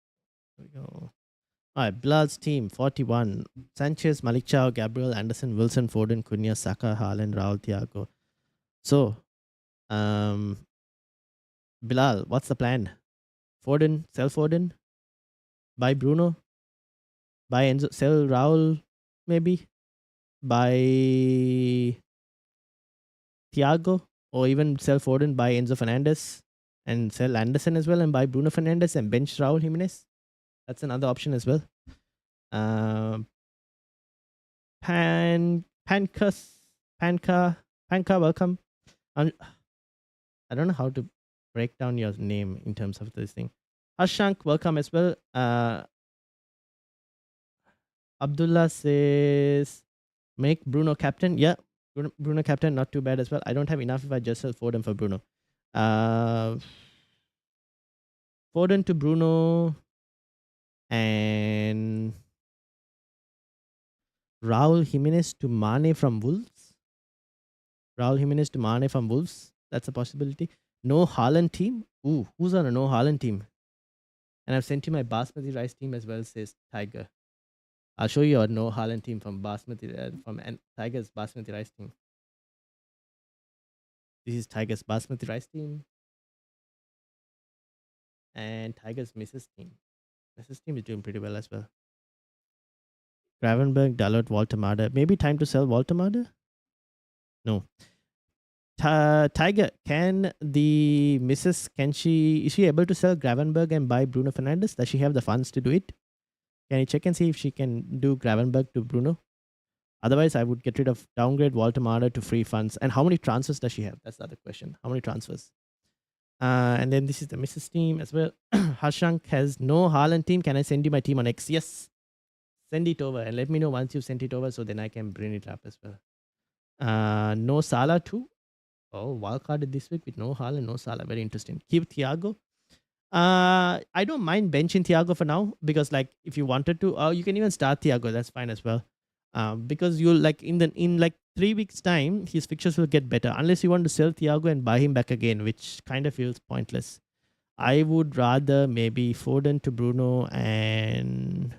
There we go. All right, Bilal's team 41. Sanchez, Malik Chow, Gabriel, Anderson, Wilson, Foden, Cunha, Saka, Haaland, Raul, Thiago. So, Bilal, what's the plan? Foden, sell Foden, buy Bruno, buy Enzo, sell Raul, maybe, buy Thiago, or even sell Foden, buy Enzo Fernandez, and sell Anderson as well, and buy Bruno Fernandez and bench Raul Jimenez. That's another option as well. Um, Panka, welcome. I don't know how to break down your name in terms of this thing. Harshank, welcome as well. Abdullah says, make Bruno captain. Yeah, Bruno captain, not too bad as well. I don't have enough if I just sell Foden for Bruno. Foden to Bruno and Raul Jimenez to Mane from Wolves. Raul Jimenez to Mane from Wolves. That's a possibility. No Haaland team. Ooh, who's on a no Haaland team? And I've sent you my Basmati rice team as well, says Tiger. I'll show you a no Haaland team from Basmati from Tiger's Basmati rice team. This is Tiger's Basmati rice team. And Tiger's Mrs. team. Mrs. team is doing pretty well as well. Gravenberg, Dalot, Walter Marder. Maybe time to sell Walter Marder? No. Tiger, can the Mrs. Is she able to sell Gravenberg and buy Bruno Fernandes? Does she have the funds to do it? Can you check and see if she can do Gravenberg to Bruno? Otherwise, I would get rid of downgrade Walter Marder to free funds. And how many transfers does she have? That's the other question. How many transfers? And then this is the Mrs. team as well. Harshank has no Haaland team. Can I send you my team on X? Yes. Send it over and let me know once you've sent it over so then I can bring it up as well. No Salah too. Oh, wildcarded this week with no Haaland, no Salah. Very interesting. Keep Thiago. I don't mind benching Thiago for now because, like, if you wanted to, you can even start Thiago. That's fine as well. Because you'll like in like 3 weeks' time, his fixtures will get better unless you want to sell Thiago and buy him back again, which kind of feels pointless. I would rather maybe Foden to Bruno and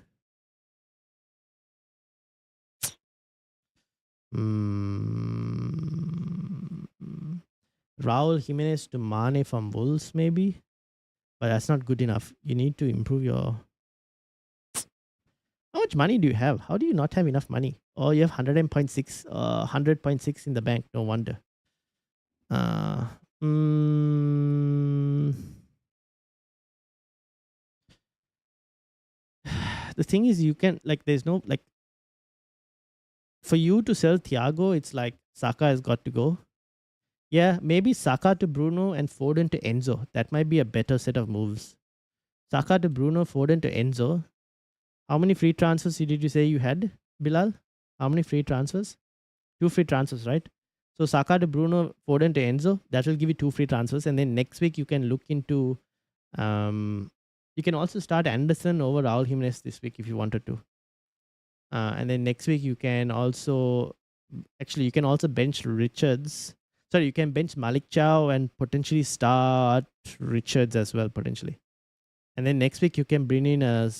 Raul Jimenez to Mane from Wolves, maybe. But that's not good enough. You need to improve your. How much money do you have? How do you not have enough money? Oh, you have 100.6 in the bank. No wonder. The thing is, you can like. There's no like. For you to sell Thiago, it's like Saka has got to go. Yeah, maybe Saka to Bruno and Foden to Enzo. That might be a better set of moves. Saka to Bruno, Foden to Enzo. How many free transfers did you say you had, Bilal? How many free transfers? 2 free transfers, right? So Saka to Bruno, Foden to Enzo. That will give you 2 free transfers. And then next week you can look into. You can also start Anderson over Raul Jimenez this week if you wanted to. And then next week you can also. Actually, you can also bench Richards. Sorry, you can bench Malik Chow and potentially start Richards as well, potentially. And then next week you can bring in a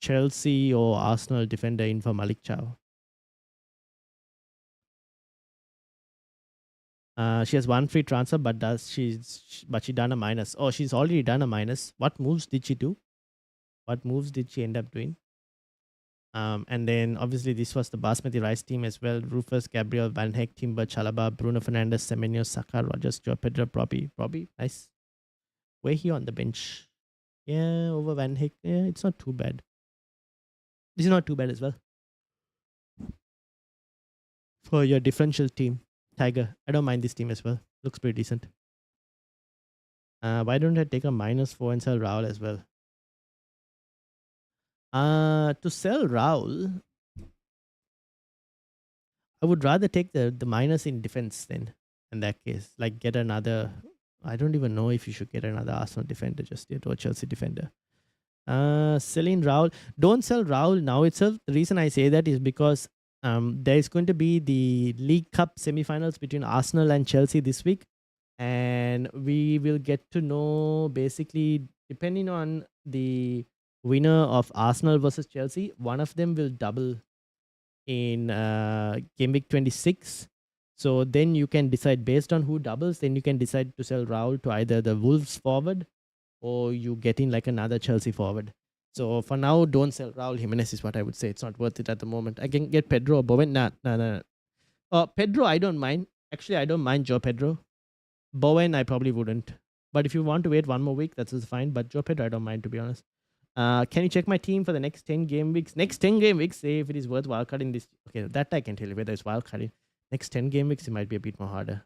Chelsea or Arsenal defender in for Malik Chow. She has 1 free transfer, but she done a minus. Oh, she's already done a minus. What moves did she do? What moves did she end up doing? And then obviously this was the Basmati rice team as well. Rufus, Gabriel, Van Heck, Timber, Chalaba, Bruno Fernandes, Semenyo, Saka, Rogers, Joe Pedro, Robbie. Nice. Where he on the bench? Yeah, over Van Heck. Yeah, it's not too bad. This is not too bad as well. For your differential team, Tiger. I don't mind this team as well. Looks pretty decent. Why don't I take a -4 and sell Raul as well? To sell Raul, I would rather take the minus in defense then. In that case, like get another. I don't even know if you should get another Arsenal defender just yet or Chelsea defender. Selling Raul. Don't sell Raul now itself. The reason I say that is because there is going to be the League Cup semi-finals between Arsenal and Chelsea this week. And we will get to know basically, depending on the winner of Arsenal versus Chelsea, one of them will double in Game Week 26. So then you can decide based on who doubles, then you can decide to sell Raul to either the Wolves forward or you get in like another Chelsea forward. So for now, don't sell Raul Jimenez is what I would say. It's not worth it at the moment. I can get Pedro or Bowen. Nah. Pedro, I don't mind. Actually, I don't mind Joe Pedro. Bowen, I probably wouldn't. But if you want to wait 1 more week, that's fine. But Joe Pedro, I don't mind, to be honest. Can you check my team for the next 10 game weeks? Next 10 game weeks, say if it is worth wildcarding this. Okay, that I can tell you whether it's wildcarding. Next 10 game weeks, it might be a bit more harder.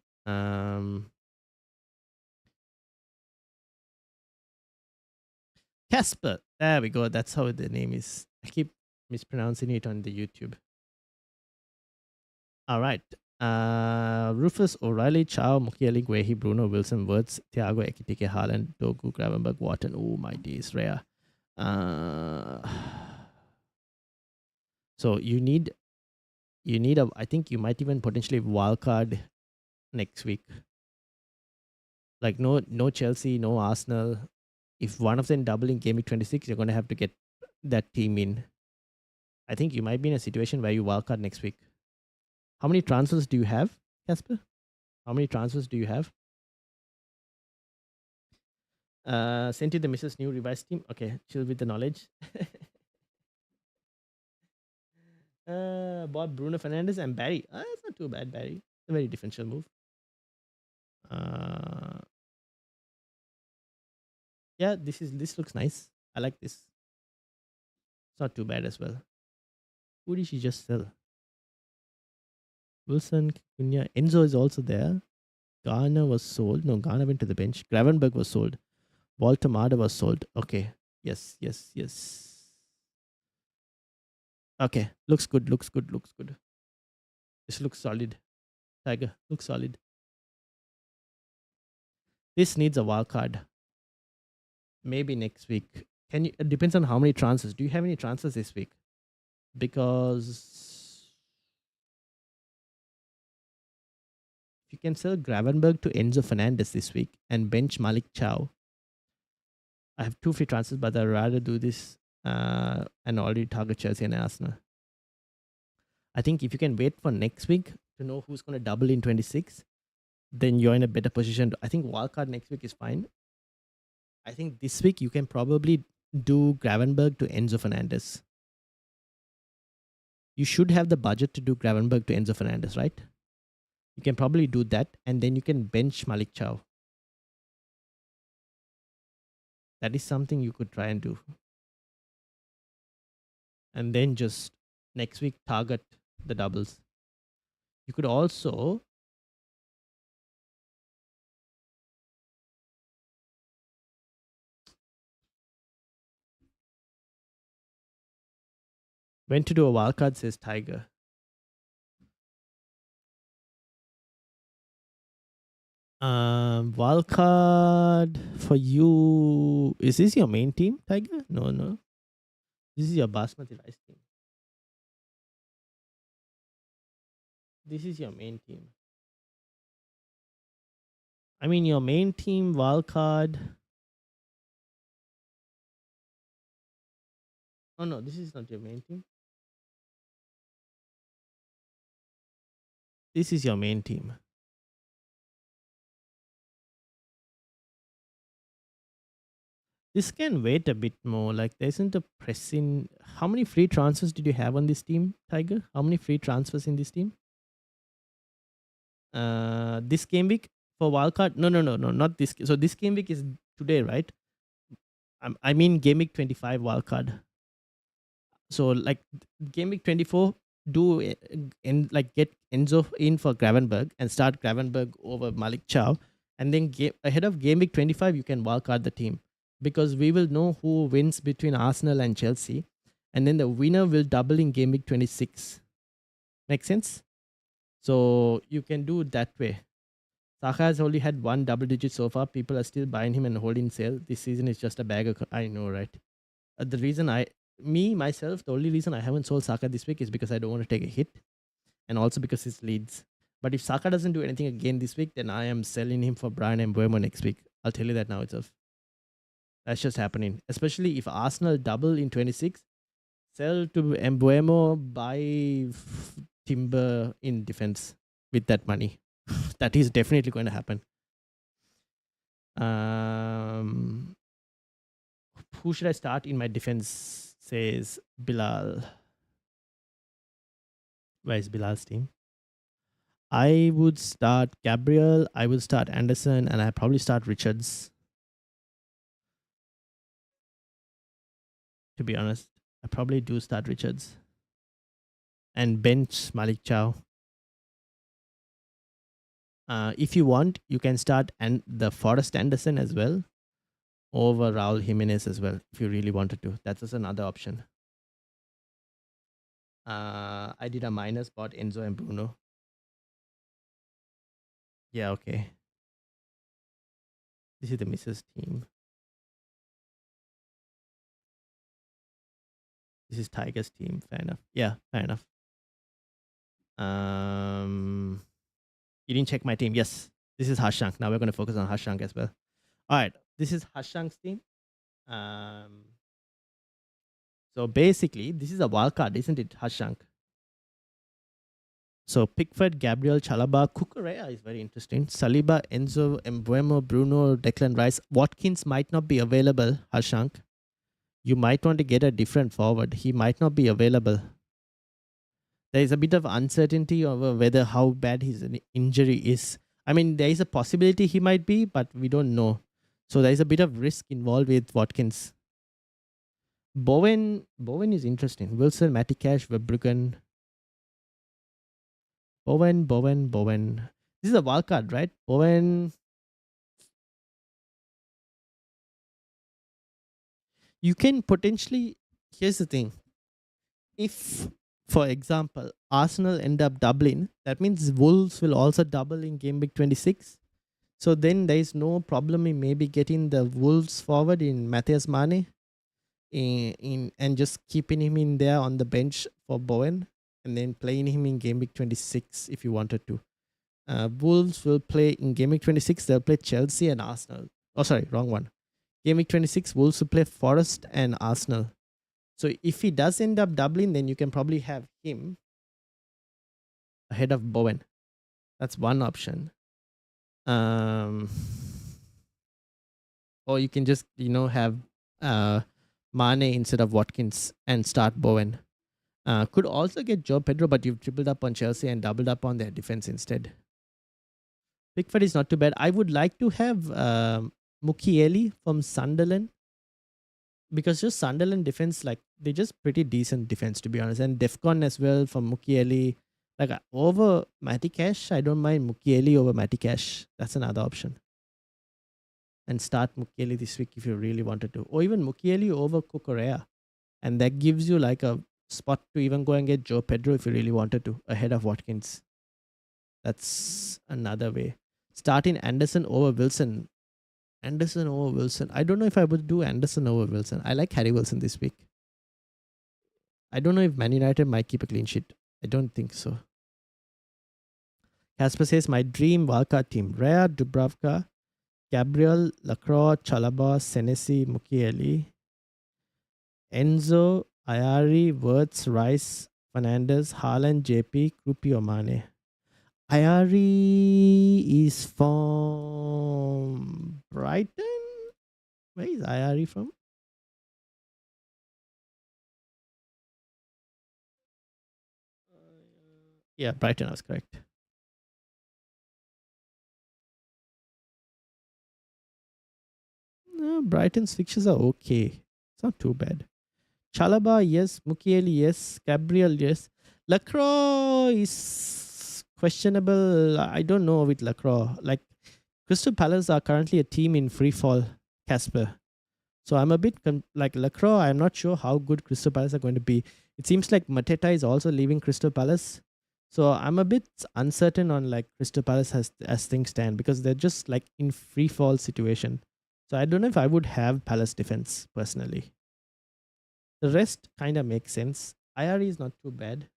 Casper. There we go. That's how the name is. I keep mispronouncing it on the YouTube. All right. Rufus, O'Reilly, Chow, Mukiele, Guehi, Bruno, Wilson, Wirtz, Thiago, Ekitike, Haaland, Dogu, Gravenberg, Wharton. Oh, my days, rare. So you need a. I think you might even potentially wildcard next week. Like no Chelsea, no Arsenal. If one of them double in Game Week 26, you're going to have to get that team in. I think you might be in a situation where you wildcard next week. How many transfers do you have, Casper? How many transfers do you have? Sent you the Mrs. New revised team. Okay, chill with the knowledge. Bought Bruno Fernandes and Barry. It's not too bad, Barry. A very differential move. Yeah, this looks nice. I like this. It's not too bad as well. Who did she just sell? Wilson, Cunha, Enzo is also there. Garner was sold. No, Garner went to the bench. Gravenberg was sold. Walter Marder was sold. Okay. Yes. Okay. Looks good. This looks solid. Tiger, looks solid. This needs a wild card. Maybe next week. It depends on how many transfers. Do you have any transfers this week? Because if you can sell Gravenberg to Enzo Fernandez this week and bench Malik Chow. I have 2 free transfers, but I'd rather do this and already target Chelsea and Arsenal. I think if you can wait for next week to know who's going to double in 26, then you're in a better position. I think wildcard next week is fine. I think this week you can probably do Gravenberg to Enzo Fernandez. You should have the budget to do Gravenberg to Enzo Fernandez, right? You can probably do that, and then you can bench Malik Chow. That is something you could try and do. And then just next week target the doubles. You could also when to do a wildcard, says Tiger. Wildcard for you. Is this your main team, Tiger? No. This is your basmati rice team. This is your main team. I mean, your main team wildcard. Oh no, this is not your main team. This is your main team. This can wait a bit more. Like there isn't a pressing. How many free transfers did you have on this team, Tiger? How many free transfers in this team? This game week for wildcard? No, not this. So this game week is today, right? I mean game week 25 wildcard. So like game week 24, do get Enzo in for Gravenberg and start Gravenberg over Malik Chow, and then ahead of game week 25 you can wildcard the team, because we will know who wins between Arsenal and Chelsea, and then the winner will double in game week 26. Make sense? So you can do it that way. Saka has only had 1 double digit so far. People are still buying him and holding sale. This season is just a bag of. I know, right? The reason the only reason I haven't sold Saka this week is because I don't want to take a hit, and also because it's Leeds. But if Saka doesn't do anything again this week, then I am selling him for Brian and Mbeumo next week. I'll tell you that now itself. That's just happening. Especially if Arsenal double in 26, sell to Mbeumo, buy Timber in defense with that money. That is definitely going to happen. Who should I start in my defense? Says Bilal. Where is Bilal's team? I would start Gabriel. I would start Anderson, and I probably start Richards. To be honest, I probably do start Richards and bench Malik Chow. If you want, you can start the Forrest Anderson as well. over Raul Jimenez as well, if you really wanted to. That's just another option. I did a minus, bought Enzo and Bruno. Yeah, okay. This is the missus team. This is Tiger's team. Fair enough. Yeah, fair enough. You didn't check my team. Yes, this is Hashank. Now we're going to focus on Hashank as well. All right, this is Hashank's team. So basically, this is a wild card, isn't it, Hashank? So Pickford, Gabriel, Chalaba, Cucurella is very interesting. Saliba, Enzo, Embuemo, Bruno, Declan Rice. Watkins might not be available, Hashank. You might want to get a different forward. He might not be available. There is a bit of uncertainty over whether how bad his injury is. I mean, there is a possibility he might be, but we don't know. So there is a bit of risk involved with Watkins. Bowen is interesting. Wilson, Matty-Cash, Verbruggen. Bowen. This is a wild card, right? Bowen. You can potentially. Here's the thing. If, for example, Arsenal end up doubling, that means Wolves will also double in game week 26. So then there is no problem in maybe getting the Wolves forward in Matthias Mane and just keeping him in there on the bench for Bowen and then playing him in game week 26 if you wanted to. Wolves will play in game week 26. They'll play Chelsea and Arsenal. Oh, sorry, wrong one. Game week 26, Wolves will play Forest and Arsenal. So if he does end up doubling, then you can probably have him ahead of Bowen. That's one option. Or you can just, have Mane instead of Watkins and start Bowen. Could also get Joe Pedro, but you've tripled up on Chelsea and doubled up on their defense instead. Pickford is not too bad. I would like to have Mukiele from Sunderland, because just Sunderland defense, like they're just pretty decent defense, to be honest. And Defcon as well from Mukiele. Like over Matty-Cash, I don't mind Mukiele over Matty-Cash. That's another option. And start Mukiele this week if you really wanted to. Or even Mukiele over Cucurella. And that gives you like a spot to even go and get Joe Pedro if you really wanted to, ahead of Watkins. That's another way. Starting Anderson over Wilson. I don't know if I would do Anderson over Wilson. I like Harry Wilson this week. I don't know if Man United might keep a clean sheet. I don't think so. Casper says, my dream wildcard team. Rhea, Dubravka, Gabriel, Lacroix, Chalaba, Senesi, Mukiele, Enzo, Ayari, Wirtz, Rice, Fernandez, Haaland, JP, Krupi, Omane. Ayari is from Brighton? Where is Ayari from? Yeah, Brighton, I was correct. No, Brighton's fixtures are okay. It's not too bad. Chalaba, yes. Mukiele, yes. Gabriel, yes. Lacroix is questionable. I don't know with Lacroix. Like, Crystal Palace are currently a team in free fall, Casper. So I'm a bit like Lacroix. I'm not sure how good Crystal Palace are going to be. It seems like Mateta is also leaving Crystal Palace. So I'm a bit uncertain on like Crystal Palace as things stand, because they're just like in free fall situation. So I don't know if I would have Palace defense personally. The rest kind of makes sense. IRE is not too bad.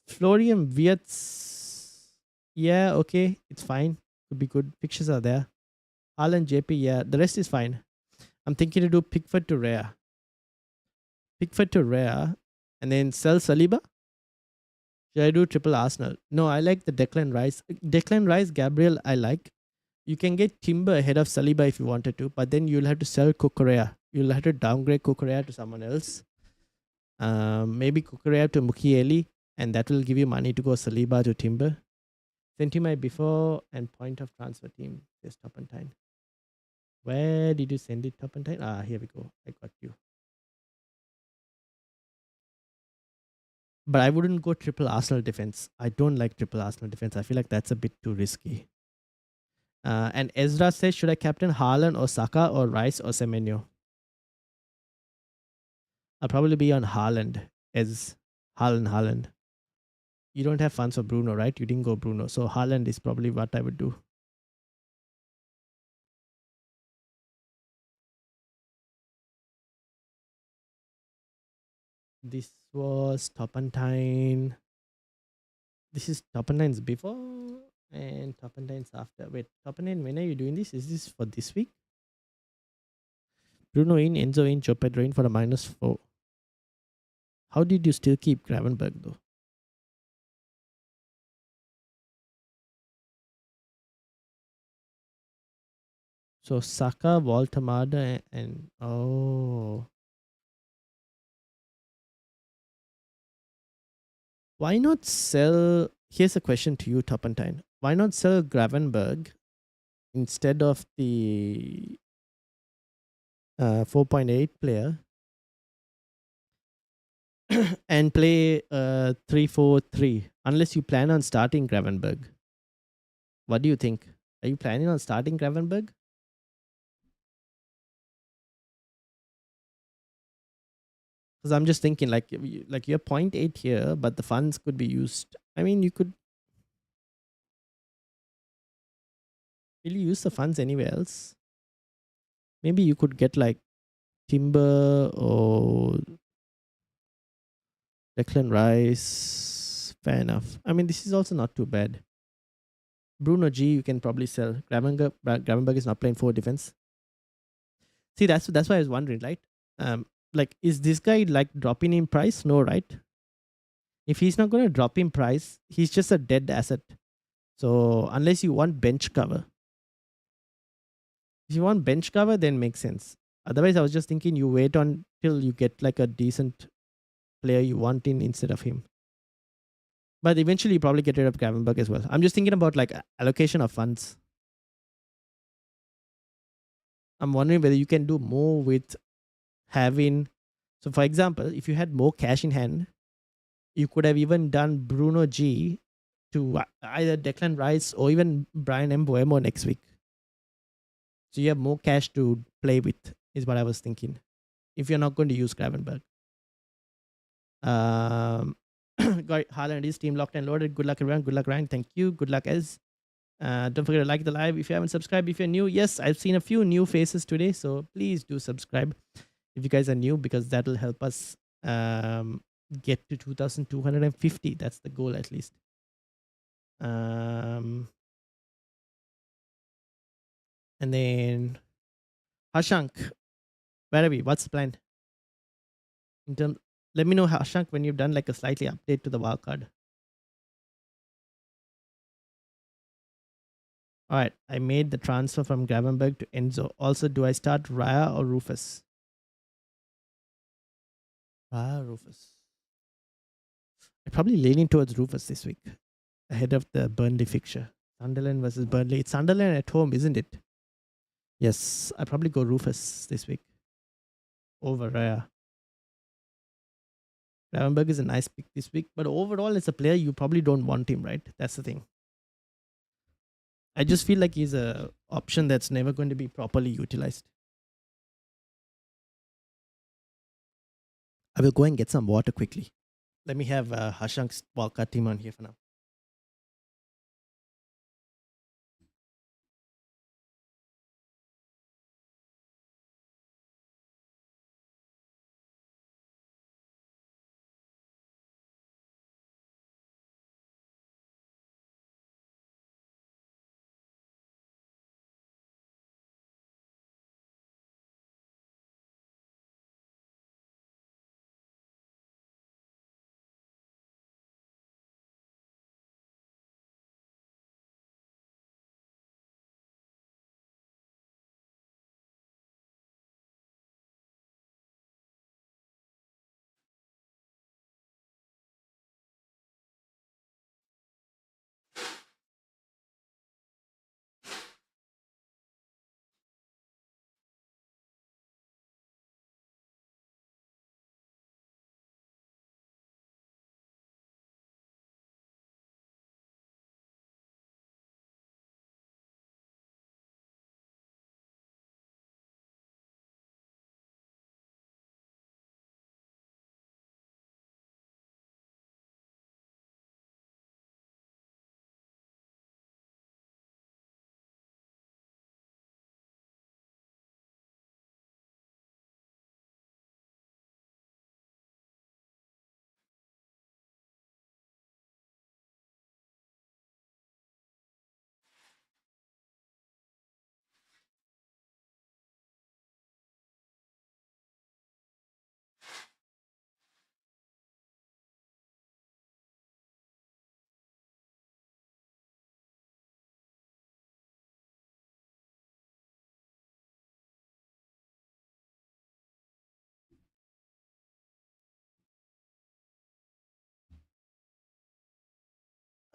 Florian Wirtz, yeah, okay, it's fine. Could be good. Pictures are there. Alan JP, yeah. The rest is fine. I'm thinking to do Pickford to Rare. And then sell Saliba. Should I do triple Arsenal? No, I like the Declan Rice. Declan Rice, Gabriel, I like. You can get Timber ahead of Saliba if you wanted to, but then you'll have to sell Cucurella. You'll have to downgrade Cucurella to someone else. Maybe Cucurella to Mukiele, and that will give you money to go Saliba to Timber. Send you my before and point of transfer team. There's Turpentine. Where did you send it, Turpentine? Here we go. I got you. But I wouldn't go triple Arsenal defense. I don't like triple Arsenal defense. I feel like that's a bit too risky. And Ezra says, should I captain Haaland or Saka or Rice or Semenyo? I'll probably be on Haaland as Haaland. You don't have funds for Bruno, right? You didn't go Bruno. So Haaland is probably what I would do. This was Topantine. This is Topentine's before and Topentine's after. Wait, Topantine, when are you doing this? Is this for this week? Bruno in, Enzo in, Joe Pedro in for a -4. How did you still keep Gravenberg though? So Saka, Waltamada, and oh, why not sell? Here's a question to you, Topantine. Why not sell Gravenberg instead of the 4.8 player and play 3-4-3? Unless you plan on starting Gravenberg. What do you think? Are you planning on starting Gravenberg? Because I'm just thinking, like you're 0.8 here, but the funds could be used. I mean, you could really use the funds anywhere else. Maybe you could get like Timber or Declan Rice. Fair enough. I mean, this is also not too bad. Bruno G, you can probably sell. Gravenberg is not playing 4 defense. See, that's why I was wondering, right? Like, is this guy like dropping in price? No, right? If he's not going to drop in price, he's just a dead asset. So unless you want bench cover, if you want bench cover, then makes sense. Otherwise, I was just thinking you wait on till you get like a decent player you want in instead of him. But eventually, you probably get rid of Gravenberg as well. I'm just thinking about like allocation of funds. I'm wondering whether you can do more with having. So, for example, if you had more cash in hand, you could have even done Bruno G to either Declan Rice or even Brian Mbuemo next week. So you have more cash to play with, is what I was thinking. If you're not going to use Gravenberg. Got Haaland is team locked and loaded. Good luck, everyone. Good luck, Ryan. Thank you. Good luck, Ez. Don't forget to like the live. If you haven't subscribed, if you're new, yes, I've seen a few new faces today. So please do subscribe if you guys are new, because that will help us get to 2,250. That's the goal, at least. And then Hashank, where are we? What's the plan? In terms, let me know, Hashank, when you've done like a slightly update to the wildcard. All right, I made the transfer from Gravenberg to Enzo. Also, do I start Raya or Rufus? Raya, Rufus. I'm probably leaning towards Rufus this week, ahead of the Burnley fixture. Sunderland versus Burnley. It's Sunderland at home, isn't it? Yes, I probably go Rufus this week over Raya. Gravenberg is a nice pick this week, but overall, as a player, you probably don't want him, right? That's the thing. I just feel like he's a option that's never going to be properly utilized. I will go and get some water quickly. Let me have Hashank's wildcard team on here for now.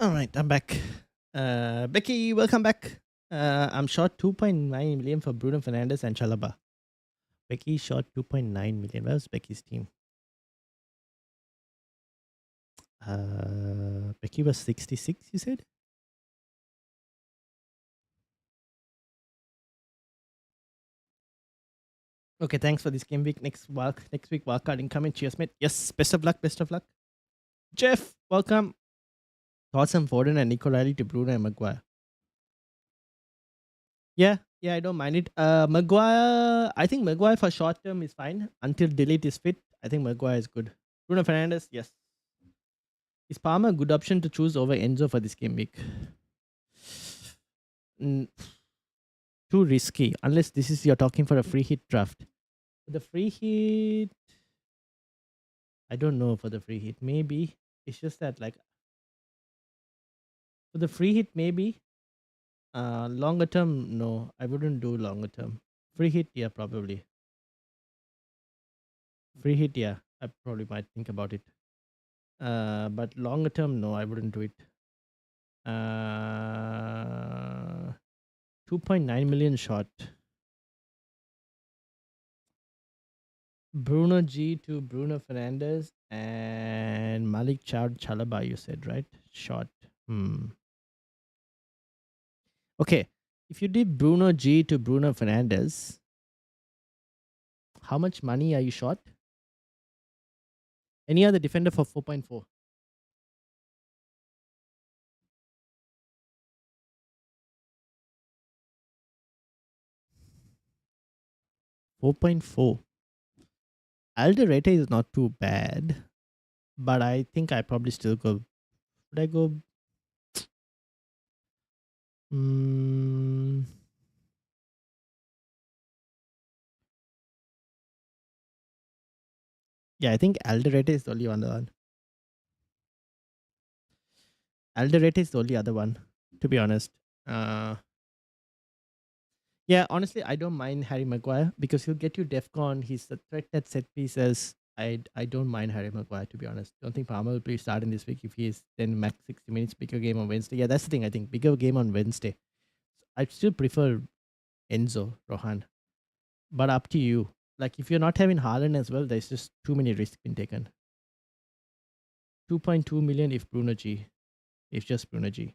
All right, I'm back. Becky, welcome back. I'm short 2.9 million for Bruno Fernandes and Chalaba. Becky short 2.9 million. Where's Becky's team? Becky was 66, you said? Okay, thanks for this game week. Next week, wildcard incoming. Cheers, mate. Yes, best of luck, best of luck. Jeff, welcome. Thoughts on Foden and Nico Riley to Bruno and Maguire. Yeah, I don't mind it. Maguire, I think Maguire for short term is fine. Until Delete is fit, I think Maguire is good. Bruno Fernandes, yes. Is Palmer a good option to choose over Enzo for this game week? Too risky, unless this is you're talking for a free hit draft. The free hit, I don't know for the free hit. Maybe it's just that like for the free hit, maybe. Longer term, no, I wouldn't do longer term. Free hit, yeah, probably. Free hit, yeah, I probably might think about it. But longer term, no, I wouldn't do it. 2.9 million short. Bruno G to Bruno Fernandes and Malik Chalaba, you said, right? Short. Okay. If you did Bruno G to Bruno Fernandes, how much money are you short? Any other defender for 4.4? 4.4. Alderete is not too bad, but I think I probably still go. Would I go? Yeah, I think Alderete is the only one. Alderete is the only other one, to be honest. Yeah, honestly, I don't mind Harry Maguire because he'll get you DEFCON. He's the threat at set pieces. I don't mind Harry Maguire, to be honest. Don't think Palmer will be starting this week if he is then max 60 minutes, bigger game on Wednesday. Yeah, that's the thing, I think. Bigger game on Wednesday. I still prefer Enzo, Rohan. But up to you. Like, if you're not having Haaland as well, there's just too many risks being taken. 2.2 million if Bruno G. If just Bruno G.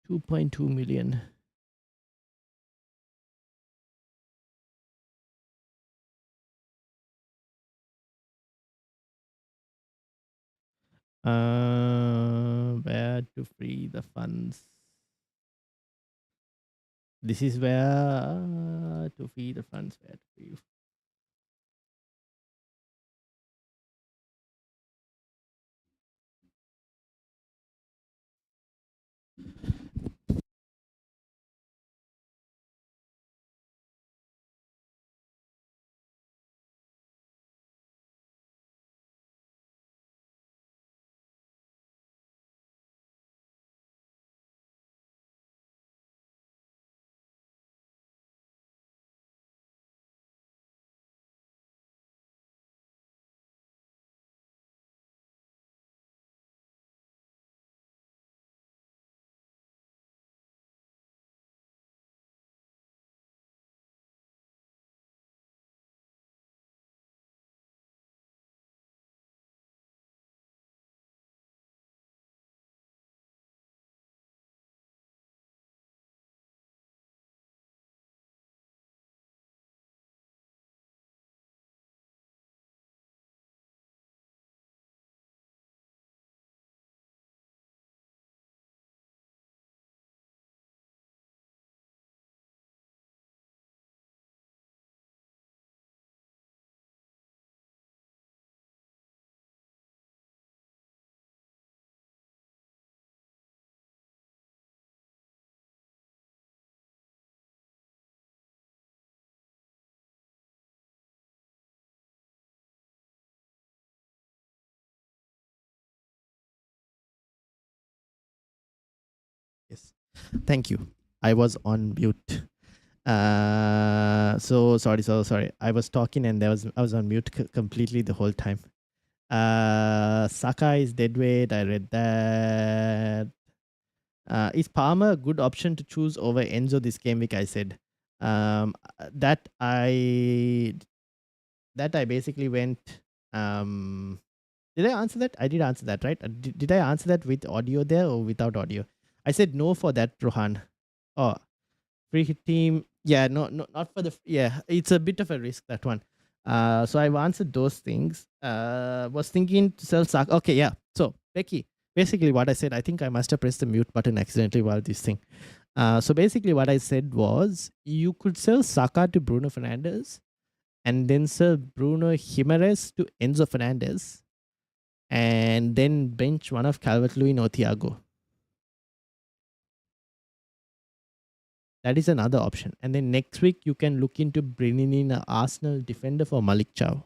2.2 million. Where to free the funds? This is where to free the funds. Where to free. Yes. Thank you. I was on mute. So sorry. I was talking and I was on mute completely the whole time. Saka is dead weight. I read that. Is Palmer a good option to choose over Enzo this game week? I said that I basically went. Did I answer that? I did answer that, right? Did I answer that with audio there or without audio? I said no for that, Rohan. Oh, free hit team. Yeah, no, not for the. Yeah, it's a bit of a risk, that one. So I've answered those things. Was thinking to sell Saka. Okay, yeah. So Becky, basically what I said, I think I must have pressed the mute button accidentally while this thing. So basically what I said was you could sell Saka to Bruno Fernandes and then sell Bruno Jimenez to Enzo Fernandez and then bench one of Calvert-Lewin or Thiago. That is another option. And then next week, you can look into bringing in an Arsenal defender for Malik Chow.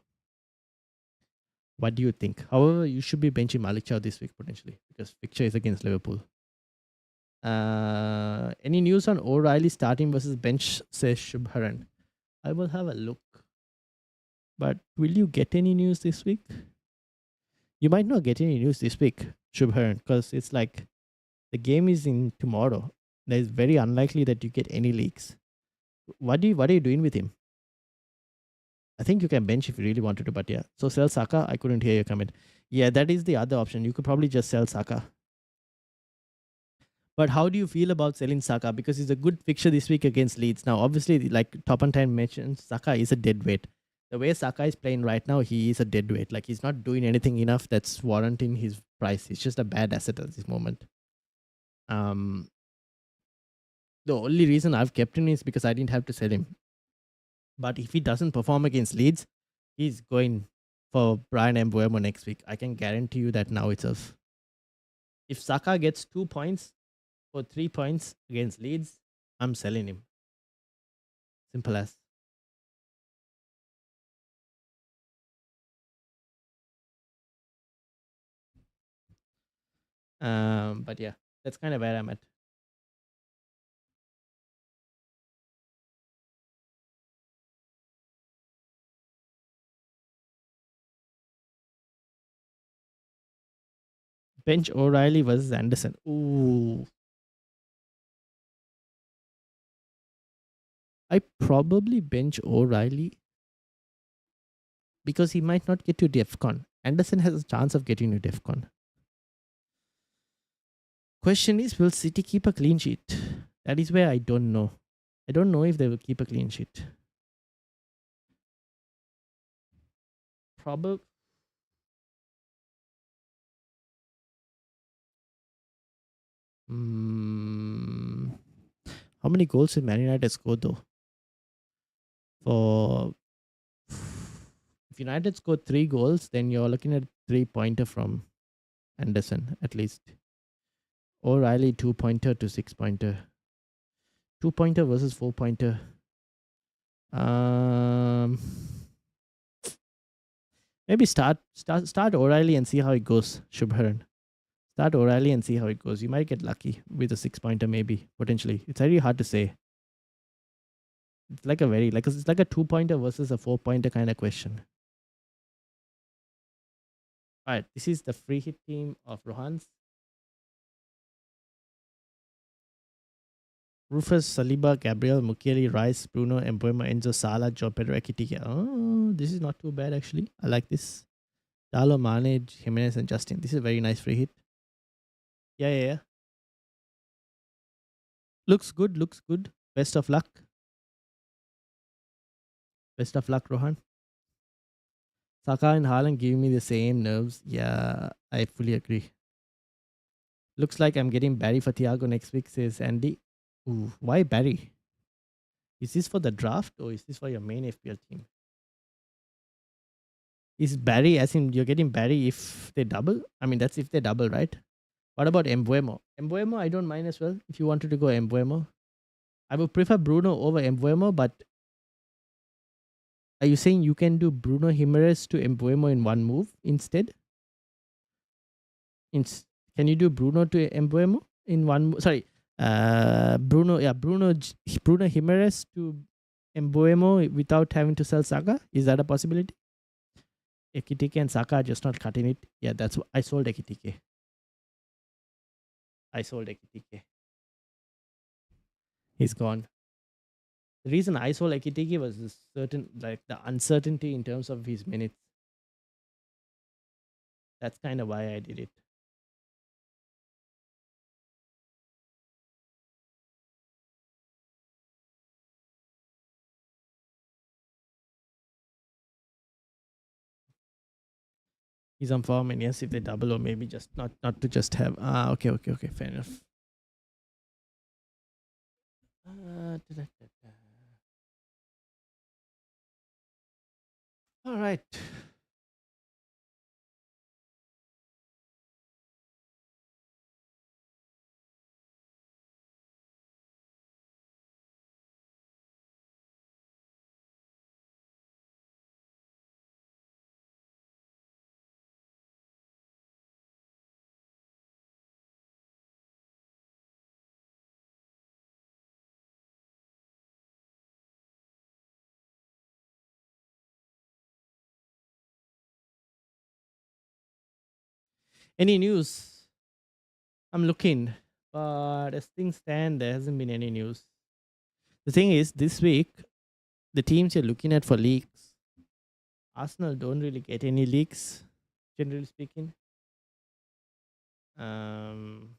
What do you think? However, you should be benching Malik Chow this week potentially because fixture is against Liverpool. Any news on O'Reilly starting versus bench, says Shubharan. I will have a look. But will you get any news this week? You might not get any news this week, Shubharan, because it's like the game is in tomorrow. It's very unlikely that you get any leaks. What are you doing with him? I think you can bench if you really wanted to, but yeah. So sell Saka. I couldn't hear your comment. Yeah, that is the other option. You could probably just sell Saka. But how do you feel about selling Saka? Because it's a good fixture this week against Leeds. Now, obviously, like Top and Time mentioned, Saka is a dead weight. The way Saka is playing right now, he is a dead weight. Like he's not doing anything enough that's warranting his price. He's just a bad asset at this moment. The only reason I've kept him is because I didn't have to sell him. But if he doesn't perform against Leeds, he's going for Brian Mbeumo next week. I can guarantee you that now itself. If Saka gets 2 points or 3 points against Leeds, I'm selling him. Simple as. But yeah, that's kind of where I'm at. Bench O'Reilly versus Anderson. Ooh. I probably bench O'Reilly because he might not get to DEFCON. Anderson has a chance of getting to DEFCON. Question is, will City keep a clean sheet? That is where I don't know. I don't know if they will keep a clean sheet. Probably. How many goals did Man United score though? For if United scored 3 goals, then you're looking at 3-pointer from Anderson at least. O'Reilly 2-pointer to 6-pointer. 2-pointer versus 4-pointer. Maybe start O'Reilly and see how it goes. Shubharan. Start O'Reilly and see how it goes. You might get lucky with a 6-pointer, maybe potentially. It's very hard to say. It's like it's like a 2-pointer versus a 4-pointer kind of question. All right, this is the free hit team of Rohan's. Rufus, Saliba, Gabriel, Mukiele, Rice, Bruno, Mbeumo, Enzo, Salah, Joe Pedro, Ekitike. Oh, this is not too bad actually. I like this. Dalo, Mane, Jimenez, and Justin. This is a very nice free hit. Yeah. Looks good. Best of luck. Best of luck, Rohan. Saka and Haaland give me the same nerves. Yeah, I fully agree. Looks like I'm getting Barry for Thiago next week, says Andy. Ooh, why Barry? Is this for the draft or is this for your main FPL team? Is Barry as in you're getting Barry if they double? I mean, that's if they double, right? What about Mbeumo? Mbeumo, I don't mind as well if you wanted to go Mbeumo. I would prefer Bruno over Mbeumo, but are you saying you can do Bruno Jimenez to Mbeumo in one move instead? Can you do Bruno to Mbeumo in one move? Sorry, Bruno Jimenez to Mbeumo without having to sell Saka? Is that a possibility? Ekitike and Saka are just not cutting it. Yeah, that's what I sold Ekitike. He's gone. The reason I sold Ekitiki was the certain, like the uncertainty in terms of his minutes. That's kind of why I did it. He's on form, and yes, if they double or maybe just not to just have. Okay, fair enough. All right. Any news? I'm looking, but as things stand, there hasn't been any news. The thing is, this week, the teams you're looking at for leaks, Arsenal don't really get any leaks, generally speaking. I'm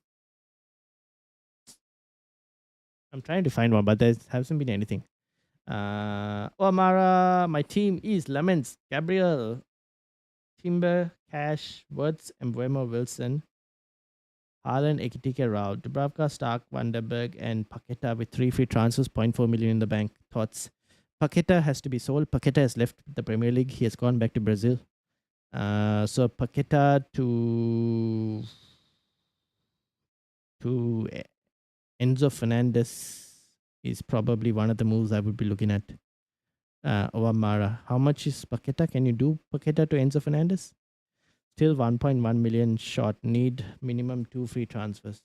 trying to find one, but there hasn't been anything. Amara, my team is Lemons, Gabriel, Timber, Cash, Woods, Embuemo, Wilson, Haaland, Ekitike, Rao, Dubravka, Stark, Vanderberg, and Paqueta with 3 free transfers, 0.4 million in the bank. Thoughts? Paqueta has to be sold. Paqueta has left the Premier League. He has gone back to Brazil. So Paqueta to Enzo Fernandez is probably one of the moves I would be looking at. Owamara. How much is Paqueta? Can you do Paqueta to Enzo Fernandez? Still 1.1 million short. Need minimum 2 free transfers.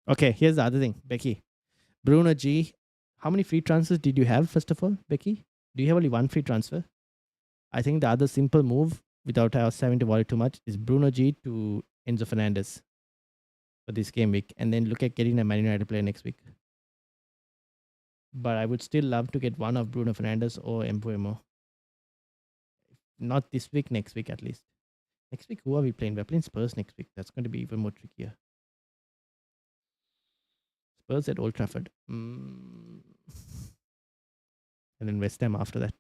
Okay, here's the other thing, Becky. Bruno G. How many free transfers did you have, first of all, Becky? Do you have only one free transfer? I think the other simple move, without us having to worry too much, is Bruno G to Enzo Fernandez for this game week, and then look at getting a Man United player next week. But I would still love to get one of Bruno Fernandes or Embuemo. Not this week, next week at least. Next week, who are we playing? We're playing Spurs next week. That's going to be even more trickier. Spurs at Old Trafford. And then West Ham after that.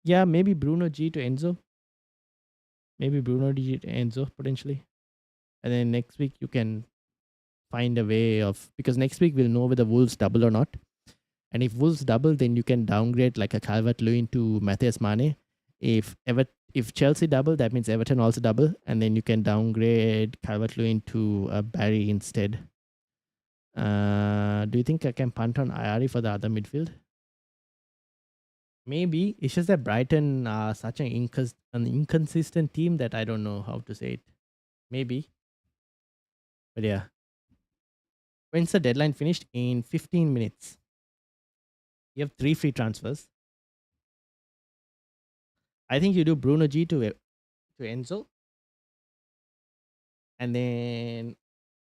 Yeah, maybe Bruno G to Enzo. Maybe Bruno G to Enzo potentially. And then next week you can find a way of, because next week we'll know whether Wolves double or not. And if Wolves double, then you can downgrade like a Calvert-Lewin to Matthias Mane. If Chelsea double, that means Everton also double, and then you can downgrade Calvert-Lewin to Barry instead. Do you think I can punt on Ayari for the other midfield? Maybe. It's just that Brighton are such an inconsistent team that I don't know how to say it. Maybe. But yeah. When's the deadline finished? In 15 minutes. You have 3 free transfers. I think you do Bruno G to Enzo. And then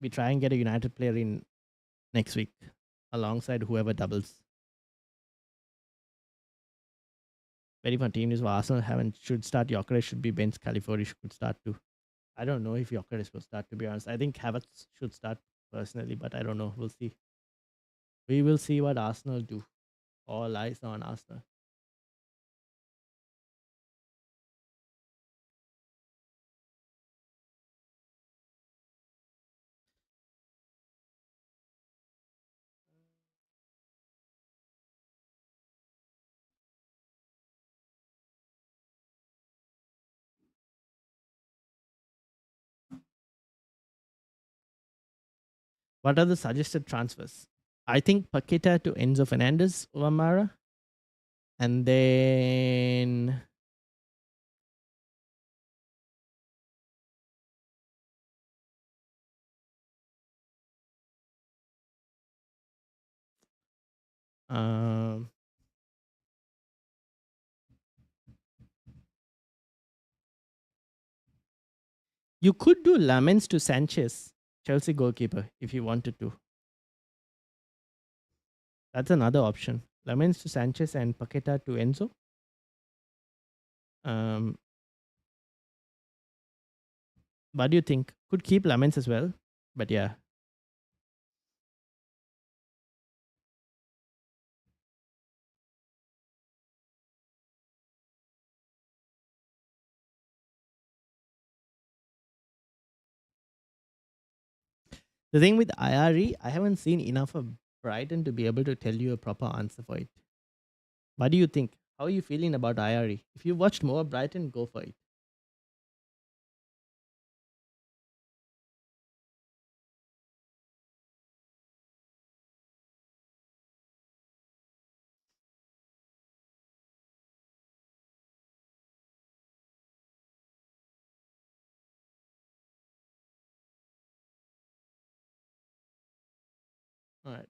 we try and get a United player in next week alongside whoever doubles. Very fun team is Arsenal should start. Gyökeres should be benched. California should start too. I don't know if Gyökeres will start, to be honest. I think Havertz should start personally, but I don't know. We'll see. We will see what Arsenal do. All eyes on Arsenal. What are the suggested transfers? I think Paqueta to Enzo Fernandez, Lamara. And then Um, you could do Lamens to Sanchez, Chelsea goalkeeper, if you wanted to. That's another option. Lamens to Sanchez and Paqueta to Enzo. Um, what do you think? Could keep Lamens as well, but yeah. The thing with IRE, I haven't seen enough of Brighton to be able to tell you a proper answer for it. What do you think? How are you feeling about IRE? If you watched more Brighton, go for it. All right.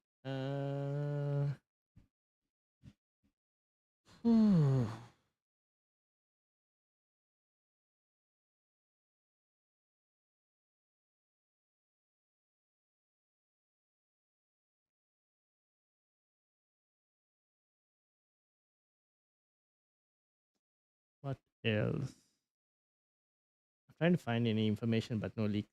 What else? I'm trying to find any information, but no leaks.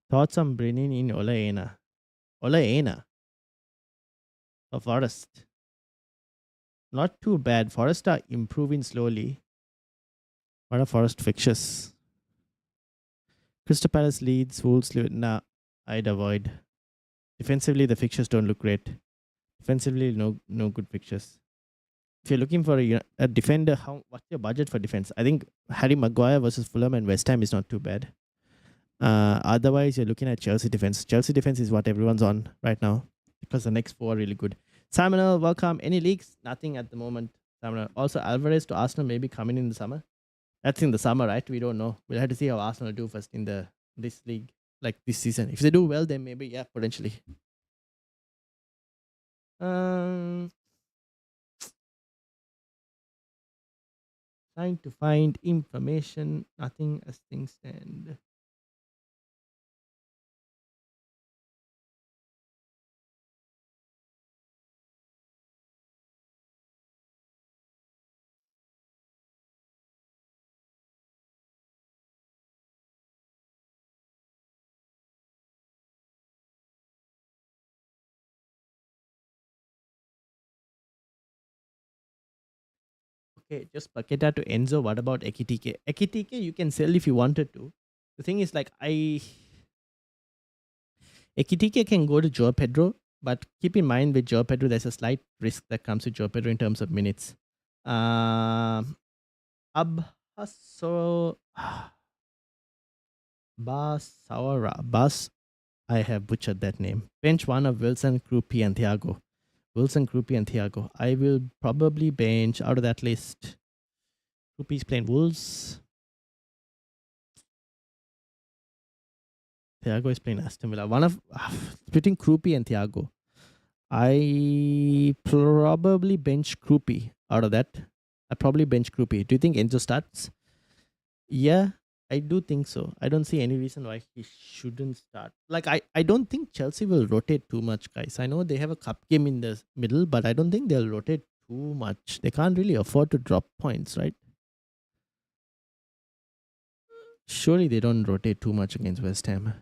Thoughts on bringing in Olaena? Olaena of Forest. Not too bad. Forest are improving slowly. What are Forest fixtures? Crystal Palace leads, Wolves lead. Nah, I'd avoid. Defensively, the fixtures don't look great. Defensively, no good fixtures. If you're looking for a defender, what's your budget for defense? I think Harry Maguire versus Fulham and West Ham is not too bad. Otherwise, you're looking at Chelsea defense. Chelsea defense is what everyone's on right now because the next four are really good. Samuel, welcome. Any leaks? Nothing at the moment. Samuel. Also, Alvarez to Arsenal maybe coming in the summer. That's in the summer, right? We don't know. We'll have to see how Arsenal do first in this league, like this season. If they do well, then maybe yeah, potentially. Um, Trying to find information. Nothing as things stand. Okay, just Paqueta to Enzo. What about Ekitike? Ekitike, you can sell if you wanted to. The thing is, like, Ekitike can go to Joe Pedro, but keep in mind with Joe Pedro, there's a slight risk that comes with Joe Pedro in terms of minutes. Abhaso Bas, I have butchered that name. Bench one of Wilson, Krupi, and Thiago. Wilson, Krupi, and Thiago. I will probably bench out of that list. Krupi's playing Wolves. Thiago is playing Aston Villa. One of between Krupi and Thiago. I probably bench Krupi out of that. I probably bench Krupi. Do you think Enzo starts? Yeah, I do think so. I don't see any reason why he shouldn't start. Like I don't think Chelsea will rotate too much, guys. I know they have a cup game in the middle, but I don't think they'll rotate too much. They can't really afford to drop points, right? Surely they don't rotate too much against West Ham.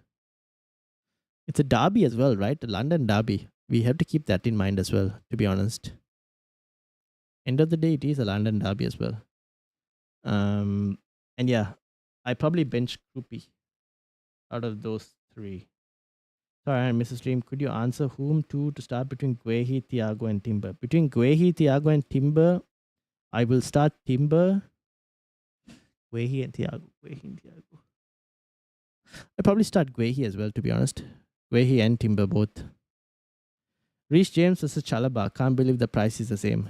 It's a derby as well, right? The London derby. We have to keep that in mind as well, to be honest. End of the day, it is a London derby as well. And yeah, I probably bench Krupi out of those three. Sorry, Mrs. Stream, could you answer whom to start between Guehi, Thiago, and Timber? Between Guehi, Thiago, and Timber, I will start Timber, Guehi, and Thiago. Guehi and Thiago. I probably start Guehi as well, to be honest. Guehi and Timber both. Reece James versus Chalaba. Can't believe the price is the same.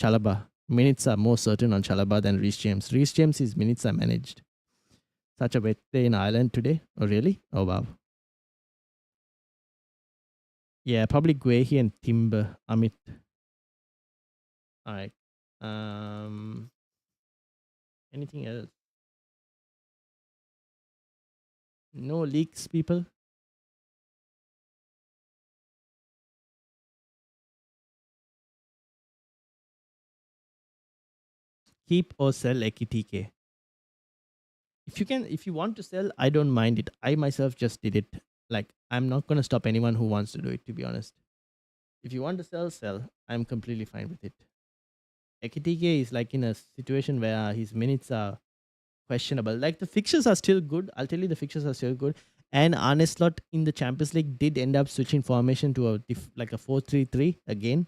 Chalaba. Minutes are more certain on Chalaba than Reece James. Reece James, his minutes are managed. Such a wet day in Ireland today. Oh, really? Oh, wow. Yeah, probably Guehi and Timber. Amit. All right. Um, anything else? No leaks, people. Keep or sell Ekitike. If you want to sell, I don't mind it. I myself just did it. Like, I'm not gonna stop anyone who wants to do it, to be honest. If you want to sell, sell. I'm completely fine with it. Ekitike is like in a situation where his minutes are questionable. Like, the fixtures are still good. I'll tell you, the fixtures are still good. And Arneslot in the Champions League did end up switching formation to like a 4-3-3 again,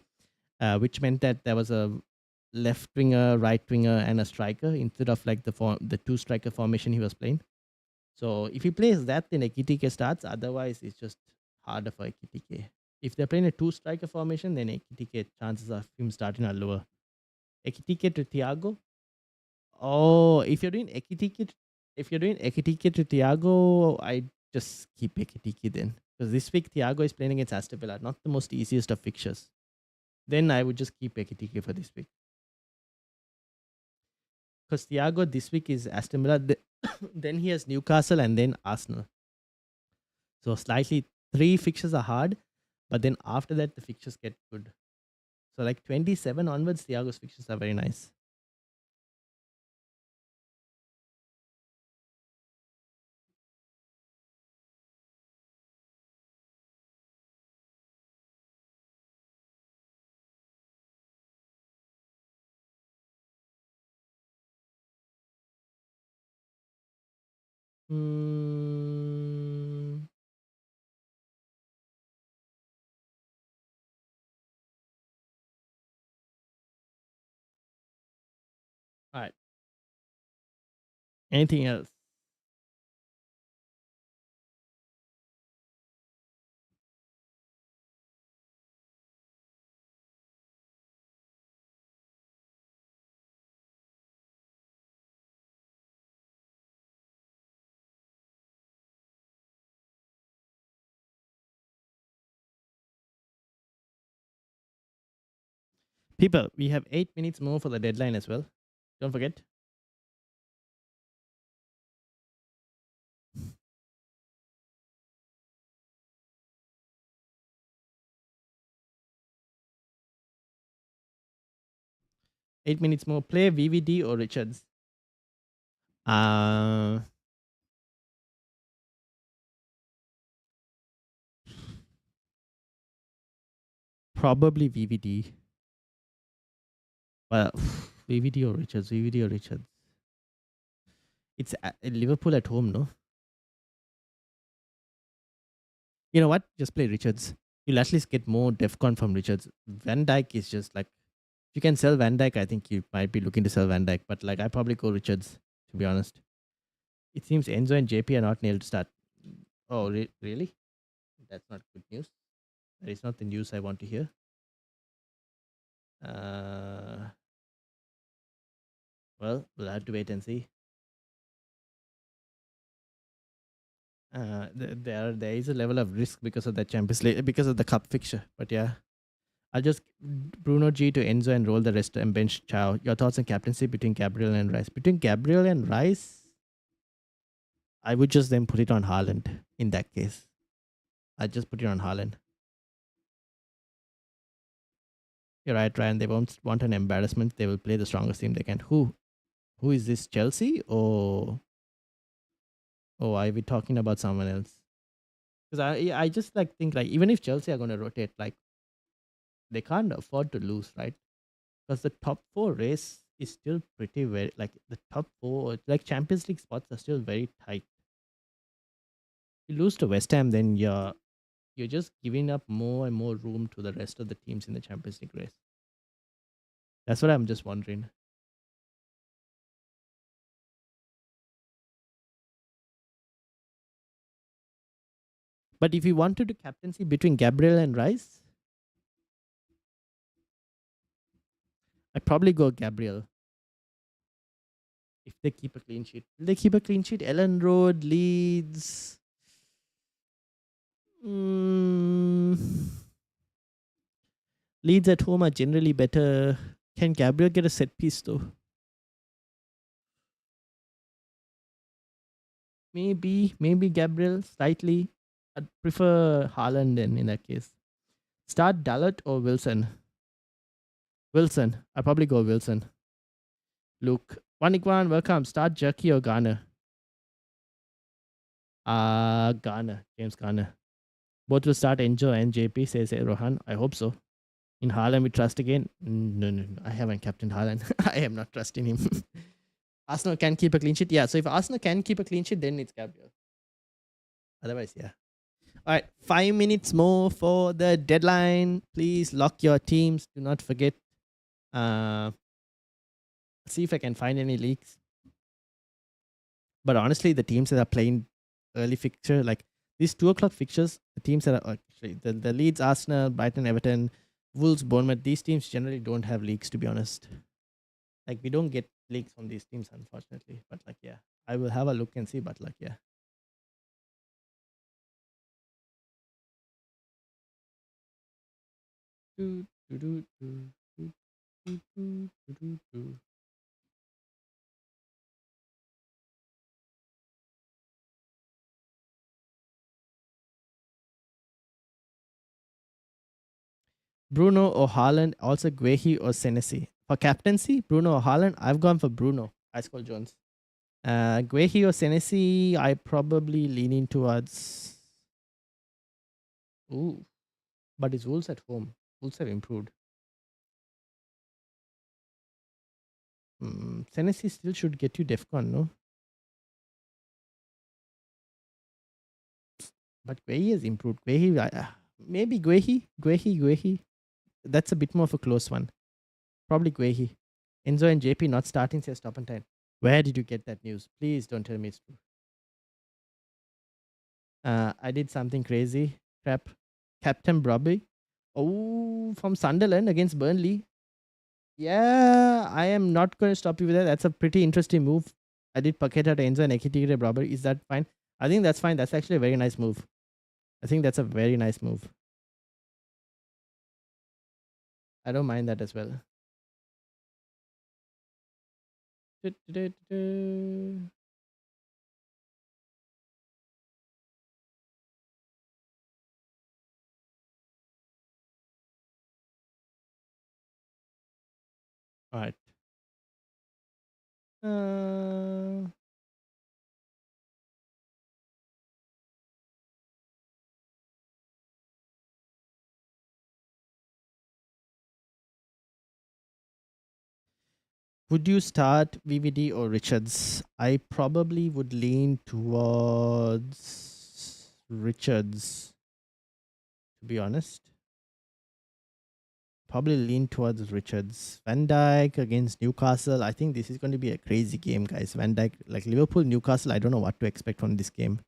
which meant that there was a left winger, right winger, and a striker instead of like the two striker formation he was playing. So if he plays that, then Ekitike starts. Otherwise, it's just harder for Ekitike. If they're playing a two striker formation, then Ekitike chances of him starting are lower. Ekitike to Thiago. Oh, if you're doing Ekitike to Thiago, I just keep Ekitike then. Because this week Thiago is playing against Aston Villa, not the most easiest of fixtures. Then I would just keep Ekitike for this week. Because Thiago this week is Aston Villa, then he has Newcastle and then Arsenal. So slightly 3 fixtures are hard, but then after that the fixtures get good. So like 27 onwards, Thiago's fixtures are very nice. Mm, all right. Anything else? People, we have 8 minutes more for the deadline as well. Don't forget. Eight minutes more. Play VVD or Richards. Uh Probably VVD. Well, VVD or Richards. VVD or Richards. It's Liverpool at home, no? You know what? Just play Richards. You'll at least get more DEFCON from Richards. Van Dyke is just like, if you can sell Van Dyke, I think you might be looking to sell Van Dyke. But like, I probably go Richards, to be honest. It seems Enzo and JP are not nailed to start. Oh, really? That's not good news. That is not the news I want to hear. Uh, well, we'll have to wait and see. There is a level of risk because of the Champions League, because of the cup fixture. But yeah, I'll just Bruno G to Enzo and roll the rest and bench Chow. Your thoughts on captaincy between Gabriel and Rice? Between Gabriel and Rice, I would just then put it on Haaland in that case. I'd just put it on Haaland. You're right, Ryan. They won't want an embarrassment. They will play the strongest team they can. Who is this? Chelsea or are we talking about someone else? Because I just like think like even if Chelsea are gonna rotate, like they can't afford to lose, right? Because the top four race is still pretty very like the top four like Champions League spots are still very tight. You lose to West Ham, then you're just giving up more and more room to the rest of the teams in the Champions League race. That's what I'm just wondering. But if you wanted to captaincy between Gabriel and Rice, I'd probably go Gabriel if they keep a clean sheet. Will they keep a clean sheet? Ellen Road, Leeds. Mm, Leeds at home are generally better. Can Gabriel get a set piece though? Maybe Gabriel slightly. I'd prefer Haaland then in that case. Start Dalot or Wilson? Wilson. I'll probably go Wilson. Luke. Wanikwan, welcome. Start Jerky or Garner? Garner. James Garner. Both will start Enjo and JP, says Rohan. I hope so. In Haaland, we trust again. No. I haven't captained Haaland. I am not trusting him. Arsenal can keep a clean sheet. Yeah, so if Arsenal can keep a clean sheet, then it's Gabriel. Otherwise, yeah. All right, 5 minutes more for the deadline. Please lock your teams. Do not forget. See if I can find any leaks. But honestly, the teams that are playing early fixture, like these 2 o'clock fixtures, the teams that are actually the Leeds, Arsenal, Brighton, Everton, Wolves, Bournemouth, these teams generally don't have leaks, to be honest. Like we don't get leaks from these teams, unfortunately. But like, yeah, I will have a look and see. But like, yeah. Do, do, do, do, do, do, do, do, do. Bruno or Haaland, also Guehi or Senesi. For captaincy, Bruno or Haaland, I've gone for Bruno. Ice Cold Jones. Guehi or Senesi, I probably leaning towards. Ooh, but it's Wolves at home. Wolves have improved. Senesi still should get you Defcon, no? But Guehi has improved. Guehi, maybe Guehi. That's a bit more of a close one. Probably Guehi. Enzo and JP not starting, says Top and 10. Where did you get that news? Please don't tell me it's true. I did something crazy. Crap. Captain Brobby. Oh, from Sunderland against Burnley. Yeah, I am not going to stop you with that. That's a pretty interesting move. I did Paqueta to Enzo and Ekitike Brobby. Is that fine? I think that's fine. That's actually a very nice move. I think that's a very nice move. I don't mind that as well. All right. Would you start VVD or Richards? I probably would lean towards Richards, to be honest. Probably lean towards Richards. Van Dijk against Newcastle. I think this is going to be a crazy game, guys. Van Dijk, like Liverpool, Newcastle, I don't know what to expect from this game.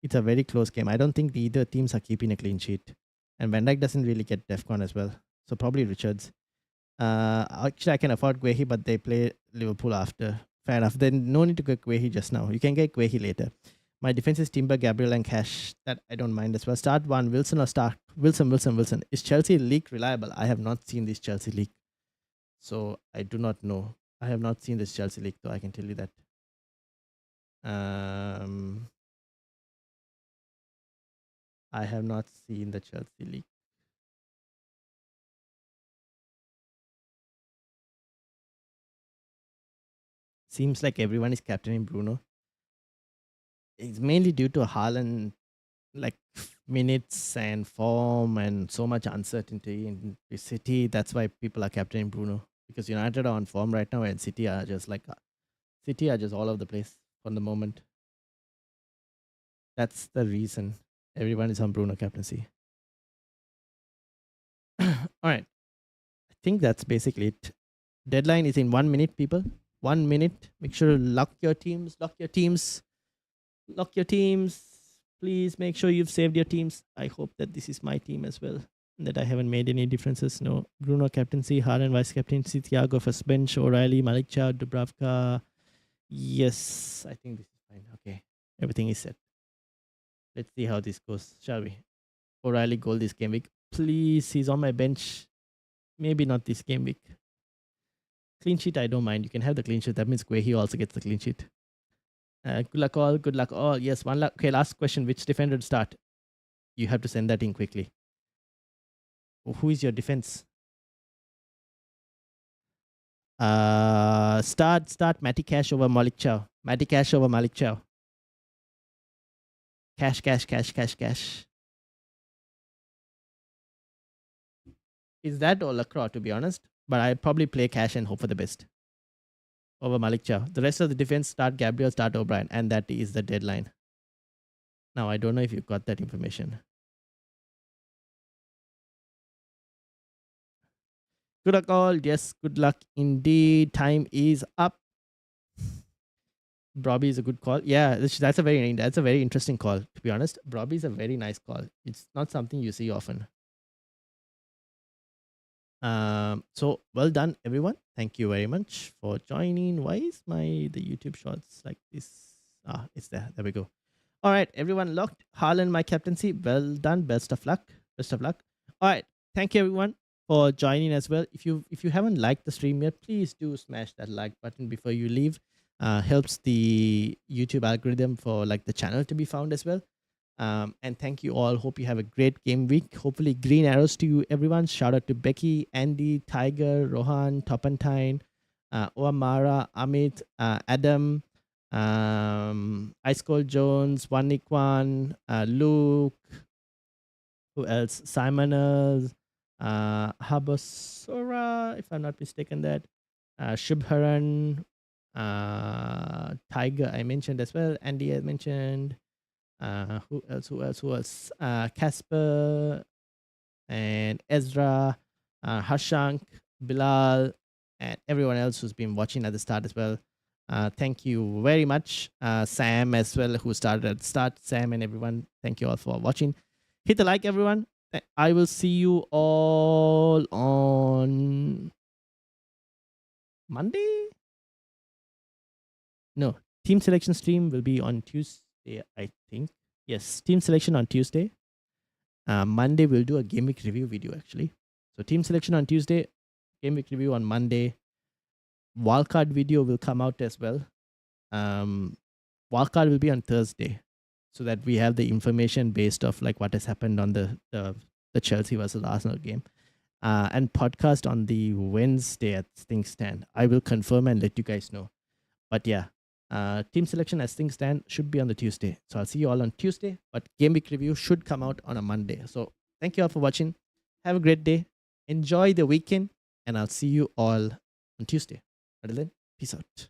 It's a very close game. I don't think either teams are keeping a clean sheet. And Van Dijk doesn't really get Defcon as well. So probably Richards. Actually, I can afford Guehi, but they play Liverpool after. Fair enough. Then no need to get Guehi just now. You can get Guehi later. My defense is Timber, Gabriel, and Cash. That I don't mind as well. Start one, Wilson or start Wilson. Is Chelsea league reliable? I have not seen this Chelsea league, so I do not know. I have not seen this Chelsea league, though. I can tell you that. I have not seen the Chelsea league. Seems like everyone is captaining Bruno. It's mainly due to Haaland, like minutes and form and so much uncertainty in the City. That's why people are captaining Bruno, because United are on form right now and City are just all over the place for the moment. That's the reason everyone is on Bruno captaincy. All right. I think that's basically it. Deadline is in 1 minute, people. 1 minute. Make sure to lock your teams. Please make sure you've saved your teams. I hope that this is my team as well, that I haven't made any differences. No. Bruno captaincy, Haaland vice captaincy, Thiago first bench, O'Reilly, Malik Chow, Dubravka. Yes, I think this is fine. Okay. Everything is set. Let's see how this goes, shall we? O'Reilly goal this game week. Please, he's on my bench. Maybe not this game week. Clean sheet, I don't mind. You can have the clean sheet. That means Guehi also gets the clean sheet. Good luck all. Good luck all. Yes, one luck. Okay, last question. Which defender to start? You have to send that in quickly. Who is your defense? Start Matty Cash over Malik Chow. Matty Cash over Malik Chow. Cash, cash, cash, cash, cash. Is that or Lacroix, to be honest? But I probably play Cash and hope for the best over Malik Chow. The rest of the defense start Gabriel, start O'Brien, and that is the deadline. Now, I don't know if you got that information. Good luck all. Yes, good luck indeed. Time is up. Brobby is a good call. Yeah, that's a very interesting call. To be honest, Brobby is a very nice call. It's not something you see often. So well done, everyone. Thank you very much for joining. Why is the YouTube shorts like this? It's there. There we go. All right, everyone locked. Haaland, my captaincy. Well done. Best of luck. Best of luck. All right. Thank you, everyone, for joining as well. If you haven't liked the stream yet, please do smash that like button before you leave. Helps the YouTube algorithm for like the channel to be found as well. And thank you all. Hope you have a great game week. Hopefully, green arrows to you, everyone. Shout out to Becky, Andy, Tiger, Rohan, Topantine, Oamara, Amit, Adam, Ice Cold Jones, Wanikwan, Luke, who else? Simoners, Habasora, if I'm not mistaken, that Shubharan, Tiger, I mentioned as well. Andy, I mentioned. Who else? Casper and Ezra, Harshank, Bilal, and everyone else who's been watching at the start as well. Thank you very much. Sam as well, who started at the start. Sam and everyone, thank you all for watching. Hit the like, everyone. I will see you all on Monday. No, team selection stream will be on Tuesday, I think. Yes, team selection on Tuesday. Monday we'll do a game week review video actually. So team selection on Tuesday, game week review on Monday. Wildcard video will come out as well. Wildcard will be on Thursday, so that we have the information based off like what has happened on the Chelsea versus Arsenal game. And podcast on the Wednesday as things stand. I will confirm and let you guys know. But yeah, team selection as things stand should be on the Tuesday. So I'll see you all on Tuesday. But game week review should come out on a Monday. So thank you all for watching. Have a great day. Enjoy the weekend. And I'll see you all on Tuesday. Until then, peace out.